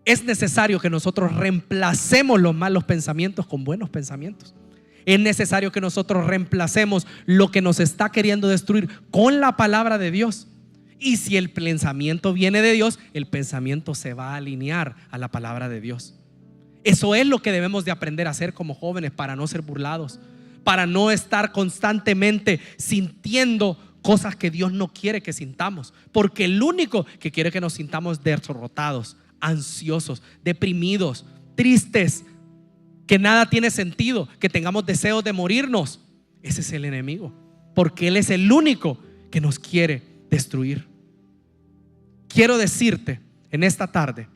Es necesario que nosotros reemplacemos los malos pensamientos con buenos pensamientos. Es necesario que nosotros reemplacemos lo que nos está queriendo destruir con la palabra de Dios. Y si el pensamiento viene de Dios, el pensamiento se va a alinear a la palabra de Dios. Eso es lo que debemos de aprender a hacer como jóvenes, para no ser burlados, para no estar constantemente sintiendo cosas que Dios no quiere que sintamos. Porque el único que quiere que nos sintamos derrotados, ansiosos, deprimidos, tristes, que nada tiene sentido, que tengamos deseos de morirnos, ese es el enemigo. Porque Él es el único que nos quiere destruir. Quiero decirte en esta tarde,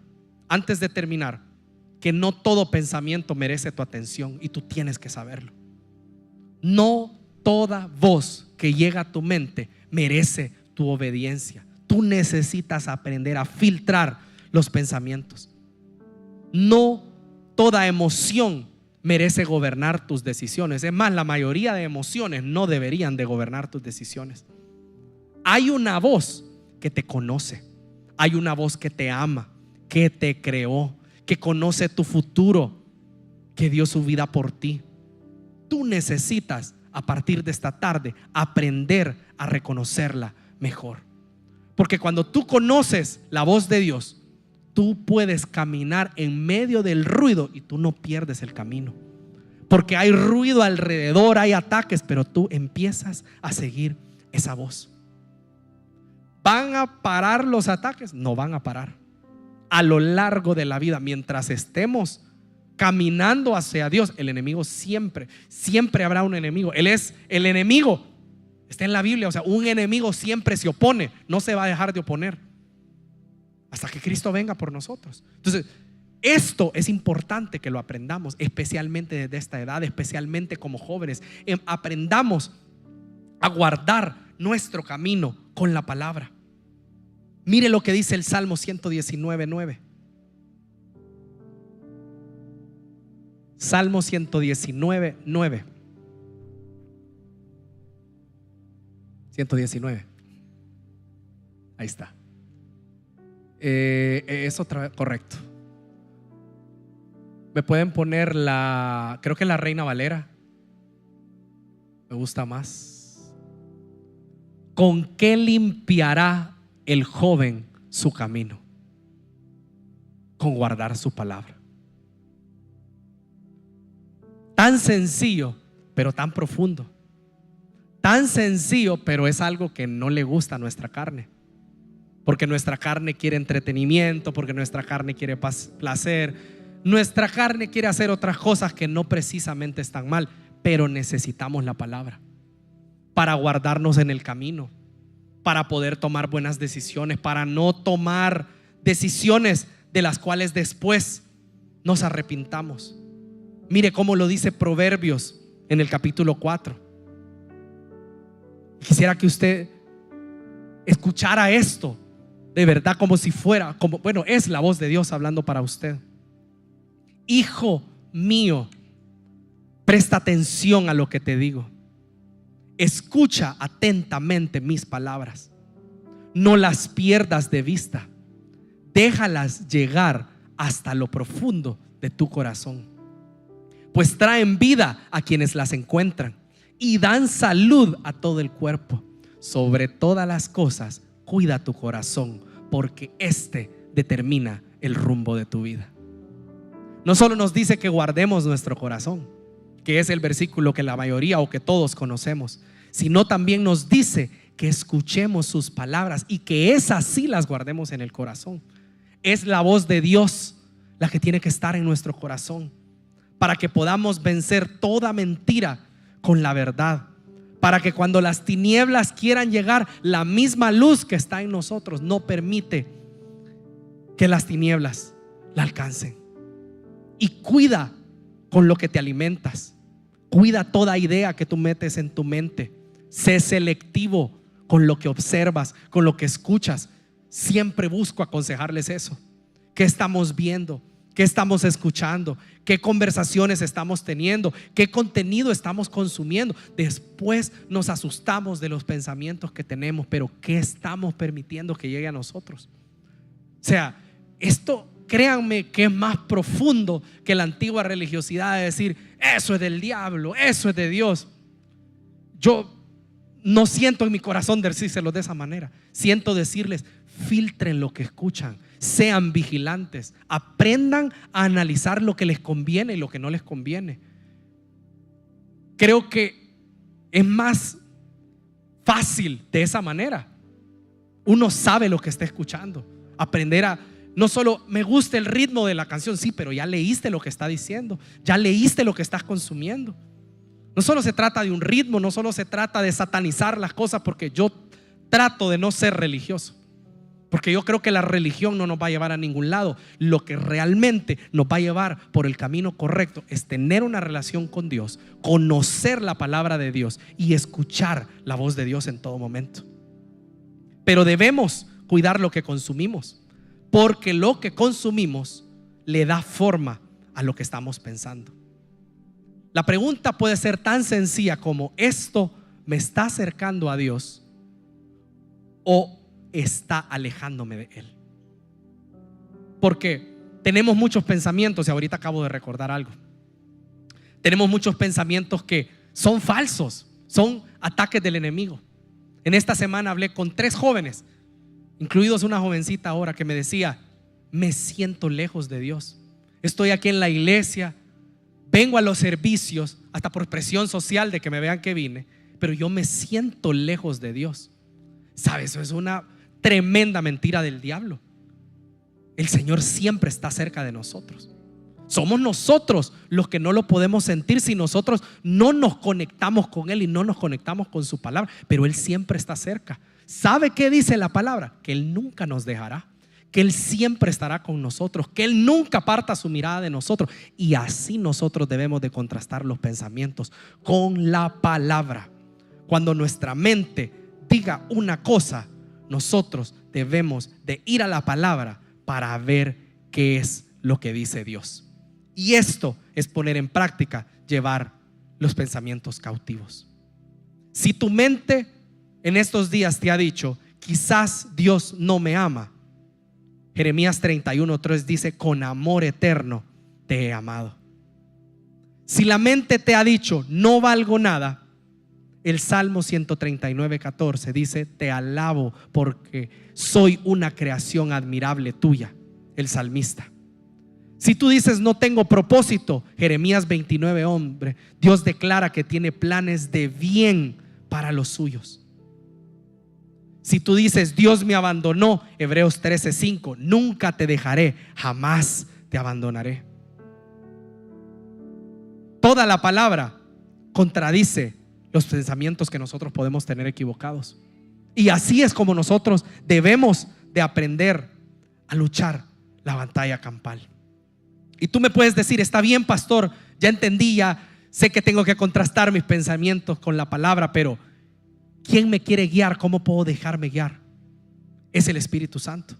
antes de terminar, que no todo pensamiento merece tu atención, y tú tienes que saberlo. No toda voz que llega a tu mente merece tu obediencia. Tú necesitas aprender a filtrar los pensamientos. No toda emoción merece gobernar tus decisiones. Es más, la mayoría de emociones no deberían de gobernar tus decisiones. Hay una voz que te conoce, hay una voz que te ama, que te creó, que conoce tu futuro, que dio su vida por ti. Tú necesitas, a partir de esta tarde, aprender a reconocerla mejor. Porque cuando tú conoces la voz de Dios, tú puedes caminar en medio del ruido y tú no pierdes el camino. Porque hay ruido alrededor, hay ataques, pero tú empiezas a seguir esa voz. ¿Van a parar los ataques? No van a parar. A lo largo de la vida, mientras estemos caminando hacia Dios, el enemigo siempre habrá un enemigo. Él es el enemigo. Está en la Biblia. O sea, un enemigo siempre se opone, no se va a dejar de oponer. hasta que Cristo venga por nosotros. Entonces, esto es importante que lo aprendamos, especialmente desde esta edad, especialmente como jóvenes. Aprendamos a guardar nuestro camino con la palabra. Mire lo que dice el Salmo 119:9. Salmo 119:9. 119. Ahí está. Es otra vez, correcto. Me pueden poner creo que la Reina Valera. Me gusta más. ¿Con qué limpiará el joven su camino? Con guardar su palabra. Tan sencillo, pero tan profundo. Tan sencillo, pero es algo que no le gusta a nuestra carne. Porque nuestra carne quiere entretenimiento, porque nuestra carne quiere placer. Nuestra carne quiere hacer otras cosas que no precisamente están mal, pero necesitamos la palabra para guardarnos en el camino, para poder tomar buenas decisiones, para no tomar decisiones de las cuales después nos arrepintamos. Mire cómo lo dice Proverbios en el capítulo 4. Quisiera que usted escuchara esto de verdad, como si fuera, bueno, es la voz de Dios hablando para usted. Hijo mío, presta atención a lo que te digo. Escucha atentamente mis palabras. No las pierdas de vista. Déjalas llegar hasta lo profundo de tu corazón, pues traen vida a quienes las encuentran y dan salud a todo el cuerpo. Sobre todas las cosas, cuida tu corazón, porque este determina el rumbo de tu vida. No solo nos dice que guardemos nuestro corazón, que es el versículo que la mayoría o que todos conocemos, sino también nos dice que escuchemos sus palabras y que esas sí las guardemos en el corazón. Es la voz de Dios la que tiene que estar en nuestro corazón, para que podamos vencer toda mentira con la verdad, para que cuando las tinieblas quieran llegar, la misma luz que está en nosotros no permite que las tinieblas la alcancen. Y cuida con lo que te alimentas. Cuida toda idea que tú metes en tu mente. Sé selectivo con lo que observas, con lo que escuchas. Siempre busco aconsejarles eso. ¿Qué estamos viendo? ¿Qué estamos escuchando? ¿Qué conversaciones estamos teniendo? ¿Qué contenido estamos consumiendo? Después nos asustamos de los pensamientos que tenemos, pero ¿qué estamos permitiendo que llegue a nosotros? O sea, esto, créanme, que es más profundo que la antigua religiosidad de decir eso es del diablo, eso es de Dios. Yo no siento en mi corazón decírselos de esa manera. Siento decirles: filtren lo que escuchan, sean vigilantes, aprendan a analizar lo que les conviene y lo que no les conviene. Creo que es más fácil de esa manera. Uno sabe lo que está escuchando. Aprender a, no solo me gusta el ritmo de la canción, sí, pero ya leíste lo que está diciendo, ya leíste lo que estás consumiendo. No solo se trata de un ritmo, no solo se trata de satanizar las cosas, porque yo trato de no ser religioso, porque yo creo que la religión no nos va a llevar a ningún lado. Lo que realmente nos va a llevar por el camino correcto es tener una relación con Dios, conocer la palabra de Dios y escuchar la voz de Dios en todo momento. Pero debemos cuidar lo que consumimos, porque lo que consumimos le da forma a lo que estamos pensando. La pregunta puede ser tan sencilla como: ¿esto me está acercando a Dios o está alejándome de Él? Porque tenemos muchos pensamientos, y ahorita acabo de recordar algo. Tenemos muchos pensamientos que son falsos, son ataques del enemigo. En esta semana hablé con 3 jóvenes, incluidos una jovencita ahora, que me decía: me siento lejos de Dios. Estoy aquí en la iglesia, vengo a los servicios, hasta por presión social de que me vean que vine, pero yo me siento lejos de Dios. ¿Sabes? Eso es una tremenda mentira del diablo. El Señor siempre está cerca de nosotros. Somos nosotros los que no lo podemos sentir si nosotros no nos conectamos con Él y no nos conectamos con su palabra, pero Él siempre está cerca. ¿Sabe qué dice la palabra? Que Él nunca nos dejará, que Él siempre estará con nosotros, que Él nunca aparta su mirada de nosotros. Y así nosotros debemos de contrastar los pensamientos con la palabra. Cuando nuestra mente diga una cosa, nosotros debemos de ir a la palabra para ver qué es lo que dice Dios. Y esto es poner en práctica, llevar los pensamientos cautivos. Si tu mente en estos días te ha dicho, quizás Dios no me ama, Jeremías 31:3 dice, con amor eterno te he amado. Si la mente te ha dicho, no valgo nada, el Salmo 139:14 dice, te alabo porque soy una creación admirable tuya, el salmista. Si tú dices, no tengo propósito, Jeremías 29:11, Dios declara que tiene planes de bien para los suyos. Si tú dices, Dios me abandonó, Hebreos 13:5, nunca te dejaré, jamás te abandonaré. Toda la palabra contradice los pensamientos que nosotros podemos tener equivocados. Y así es como nosotros debemos de aprender a luchar la batalla campal. Y tú me puedes decir, está bien, pastor, ya entendí, ya sé que tengo que contrastar mis pensamientos con la palabra, pero ¿quién me quiere guiar? ¿Cómo puedo dejarme guiar? Es el Espíritu Santo.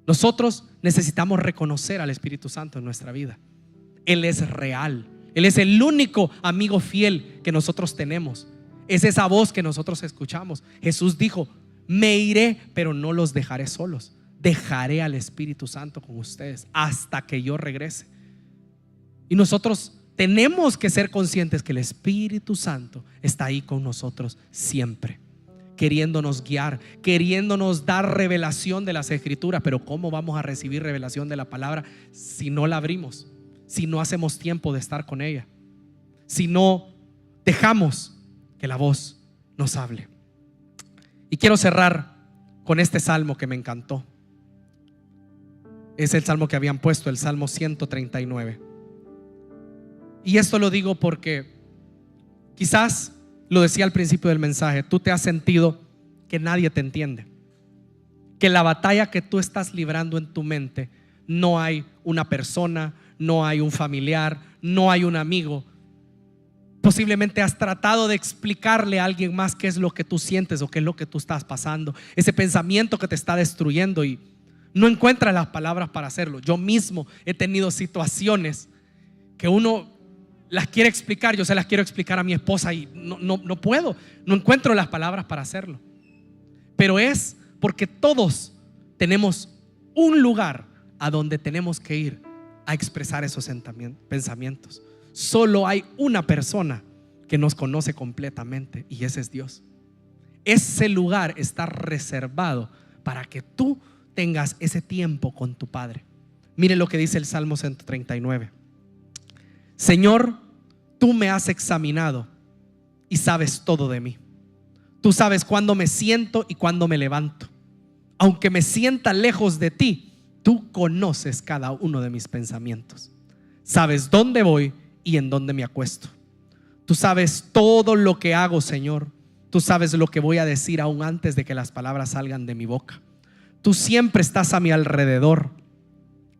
Nosotros necesitamos reconocer al Espíritu Santo en nuestra vida. Él es real. Él es el único amigo fiel que nosotros tenemos. Es esa voz que nosotros escuchamos. Jesús dijo, me iré, pero no los dejaré solos. Dejaré al Espíritu Santo con ustedes hasta que yo regrese. Y nosotros tenemos que ser conscientes que el Espíritu Santo está ahí con nosotros siempre, queriéndonos guiar, queriéndonos dar revelación de las Escrituras. Pero ¿cómo vamos a recibir revelación de la palabra si no la abrimos? Si no hacemos tiempo de estar con ella, si no dejamos que la voz nos hable. Y quiero cerrar con este salmo que me encantó. Es el salmo que habían puesto, el Salmo 139. Y esto lo digo porque quizás, lo decía al principio del mensaje, tú te has sentido que nadie te entiende, que la batalla que tú estás librando en tu mente, no hay una persona, no hay un familiar, no hay un amigo. Posiblemente has tratado de explicarle a alguien más qué es lo que tú sientes o qué es lo que tú estás pasando, ese pensamiento que te está destruyendo, y no encuentras las palabras para hacerlo. Yo mismo he tenido situaciones que uno las quiere explicar, yo se las quiero explicar a mi esposa y no puedo, no encuentro las palabras para hacerlo. Pero es porque todos tenemos un lugar a donde tenemos que ir a expresar esos pensamientos. Solo hay una persona que nos conoce completamente, y ese es Dios. Ese lugar está reservado para que tú tengas ese tiempo con tu Padre. Mire lo que dice el Salmo 139. Señor, tú me has examinado y sabes todo de mí. Tú sabes cuándo me siento y cuándo me levanto. Aunque me sienta lejos de ti, tú conoces cada uno de mis pensamientos. Sabes dónde voy y en dónde me acuesto. Tú sabes todo lo que hago, Señor. Tú sabes lo que voy a decir aún antes de que las palabras salgan de mi boca. Tú siempre estás a mi alrededor,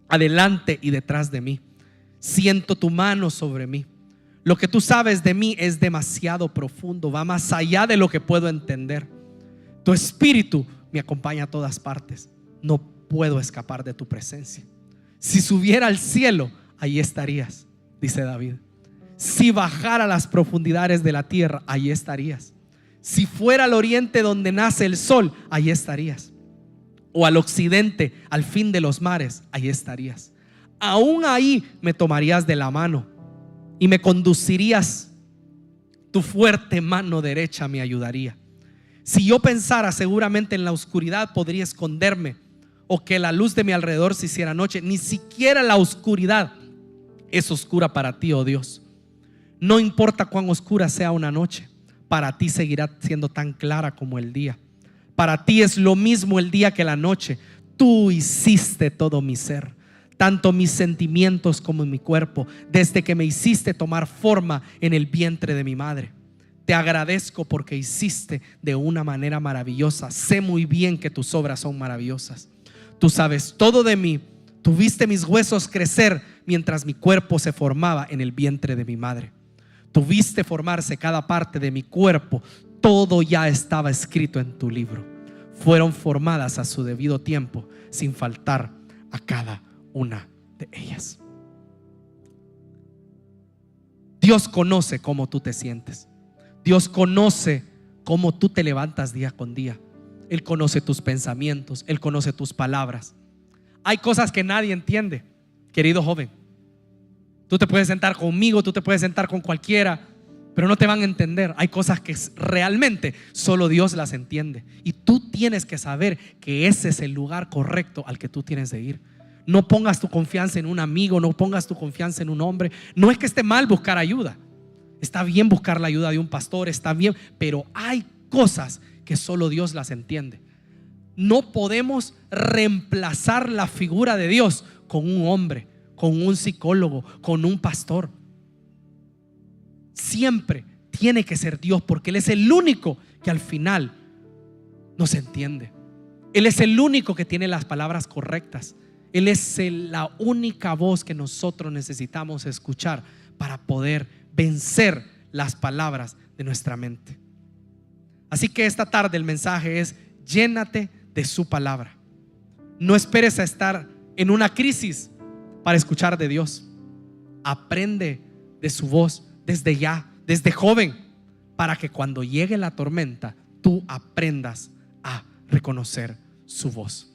adelante y detrás de mí. Siento tu mano sobre mí. Lo que tú sabes de mí es demasiado profundo, va más allá de lo que puedo entender. Tu espíritu me acompaña a todas partes. No puedo escapar de tu presencia. Si subiera al cielo, ahí estarías, dice David. Si bajara a las profundidades de la tierra, ahí estarías. Si fuera al oriente donde nace el sol, ahí estarías. O al occidente, al fin de los mares, ahí estarías. Aún ahí me tomarías de la mano y me conducirías. Tu fuerte mano derecha me ayudaría. Si yo pensara, seguramente en la oscuridad podría esconderme, o que la luz de mi alrededor se hiciera noche. Ni siquiera la oscuridad es oscura para ti, oh Dios. No importa cuán oscura sea una noche, para ti seguirá siendo tan clara como el día. Para ti es lo mismo el día que la noche. Tú hiciste todo mi ser, tanto mis sentimientos como mi cuerpo, desde que me hiciste tomar forma en el vientre de mi madre. Te agradezco porque hiciste de una manera maravillosa. Sé muy bien que tus obras son maravillosas. Tú sabes todo de mí. Tú viste mis huesos crecer mientras mi cuerpo se formaba en el vientre de mi madre. Tú viste formarse cada parte de mi cuerpo. Todo ya estaba escrito en tu libro. Fueron formadas a su debido tiempo, sin faltar a cada una de ellas. Dios conoce cómo tú te sientes. Dios conoce cómo tú te levantas día con día. Él conoce tus pensamientos. Él conoce tus palabras. Hay cosas que nadie entiende, querido joven. Tú te puedes sentar conmigo, tú te puedes sentar con cualquiera, pero no te van a entender. Hay cosas que realmente solo Dios las entiende. Y tú tienes que saber que ese es el lugar correcto al que tú tienes de ir. No pongas tu confianza en un amigo, no pongas tu confianza en un hombre. No es que esté mal buscar ayuda. Está bien buscar la ayuda de un pastor, está bien, pero hay cosas que solo Dios las entiende. No podemos reemplazar la figura de Dios con un hombre, con un psicólogo, con un pastor. Siempre tiene que ser Dios, porque Él es el único que al final nos entiende. Él es el único que tiene las palabras correctas. Él es la única voz que nosotros necesitamos escuchar para poder vencer las palabras de nuestra mente. Así que esta tarde el mensaje es: llénate de su palabra. No esperes a estar en una crisis para escuchar de Dios. Aprende de su voz desde ya, desde joven, para que cuando llegue la tormenta tú aprendas a reconocer su voz.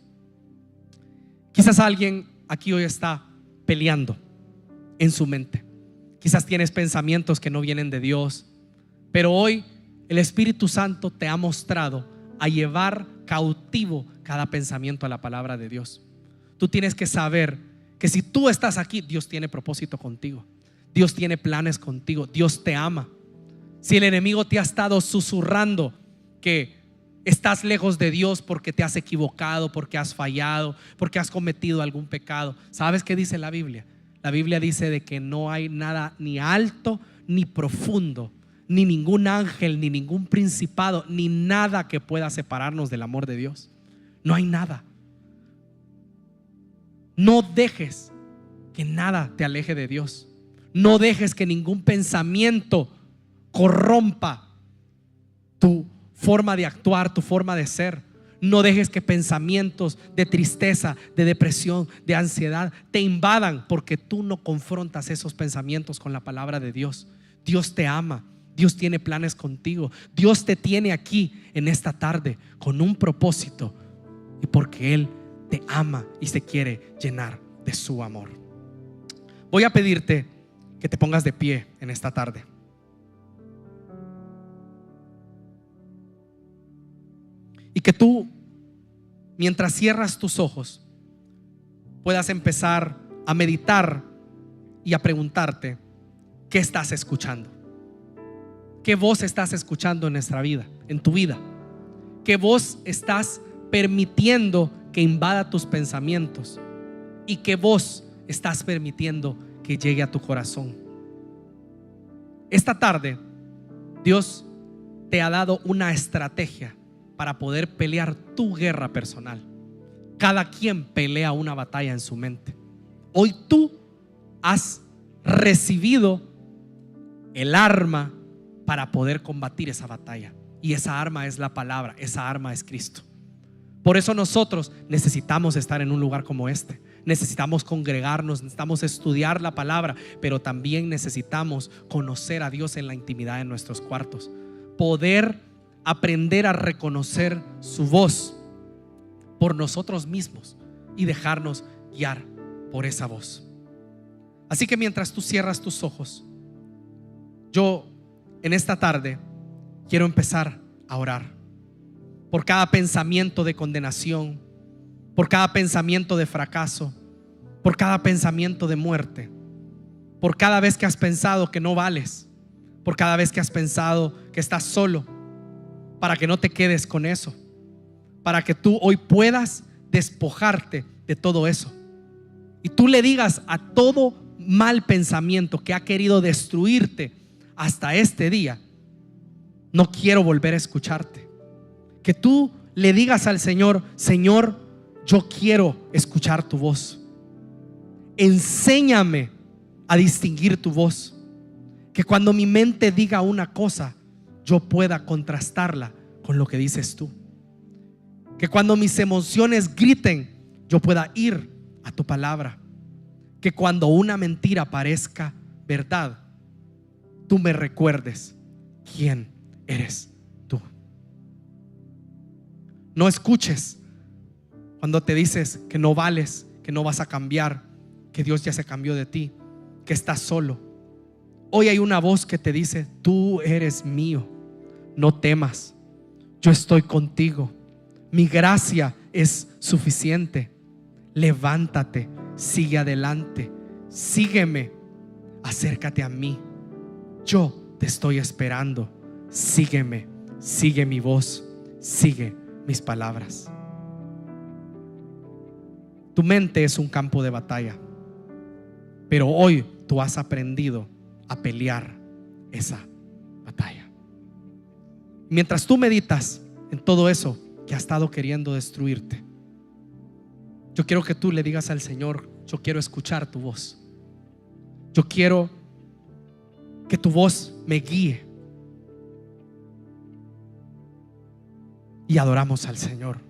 Quizás alguien aquí hoy está peleando en su mente. Quizás tienes pensamientos que no vienen de Dios, pero hoy el Espíritu Santo te ha mostrado a llevar cautivo cada pensamiento a la palabra de Dios. Tú tienes que saber que si tú estás aquí, Dios tiene propósito contigo. Dios tiene planes contigo. Dios te ama. Si el enemigo te ha estado susurrando que estás lejos de Dios porque te has equivocado, porque has fallado, porque has cometido algún pecado, ¿sabes qué dice la Biblia? La Biblia dice de que no hay nada ni alto ni profundo, ni ningún ángel, ni ningún principado, ni nada que pueda separarnos del amor de Dios. No hay nada. No dejes que nada te aleje de Dios. No dejes que ningún pensamiento corrompa tu forma de actuar, tu forma de ser. No dejes que pensamientos de tristeza, de depresión, de ansiedad te invadan, porque tú no confrontas esos pensamientos con la palabra de Dios. Dios te ama. Dios tiene planes contigo. Dios te tiene aquí en esta tarde con un propósito, y porque Él te ama y se quiere llenar de su amor. Voy a pedirte que te pongas de pie en esta tarde. Y que tú, mientras cierras tus ojos, puedas empezar a meditar y a preguntarte: ¿qué estás escuchando? ¿Qué voz estás escuchando en nuestra vida, en tu vida? ¿Qué voz estás permitiendo que invada tus pensamientos? ¿Y qué voz estás permitiendo que llegue a tu corazón? Esta tarde Dios te ha dado una estrategia para poder pelear tu guerra personal. Cada quien pelea una batalla en su mente. Hoy tú has recibido el arma para poder combatir esa batalla, y esa arma es la palabra, esa arma es Cristo. Por eso nosotros necesitamos estar en un lugar como este. Necesitamos congregarnos, necesitamos estudiar la palabra, pero también necesitamos conocer a Dios en la intimidad de nuestros cuartos. Poder aprender a reconocer su voz por nosotros mismos y dejarnos guiar por esa voz. Así que mientras tú cierras tus ojos, yo en esta tarde quiero empezar a orar por cada pensamiento de condenación, por cada pensamiento de fracaso, por cada pensamiento de muerte, por cada vez que has pensado que no vales, por cada vez que has pensado que estás solo, para que no te quedes con eso, para que tú hoy puedas despojarte de todo eso y tú le digas a todo mal pensamiento que ha querido destruirte hasta este día: no quiero volver a escucharte. Que tú le digas al Señor: Señor, yo quiero escuchar tu voz. Enséñame a distinguir tu voz. Que cuando mi mente diga una cosa, yo pueda contrastarla con lo que dices tú. Que cuando mis emociones griten, yo pueda ir a tu palabra. Que cuando una mentira parezca verdad, tú me recuerdes quién eres tú. No escuches cuando te dices que no vales, que no vas a cambiar, que Dios ya se cambió de ti, que estás solo. Hoy hay una voz que te dice: tú eres mío, no temas, yo estoy contigo, mi gracia es suficiente. Levántate, sigue adelante, sígueme, acércate a mí, yo te estoy esperando. Sígueme, sigue mi voz, sigue mis palabras. Tu mente es un campo de batalla, pero hoy tú has aprendido a pelear esa batalla. Mientras tú meditas en todo eso que ha estado queriendo destruirte, yo quiero que tú le digas al Señor: yo quiero escuchar tu voz. Yo quiero que tu voz me guíe. Y adoramos al Señor.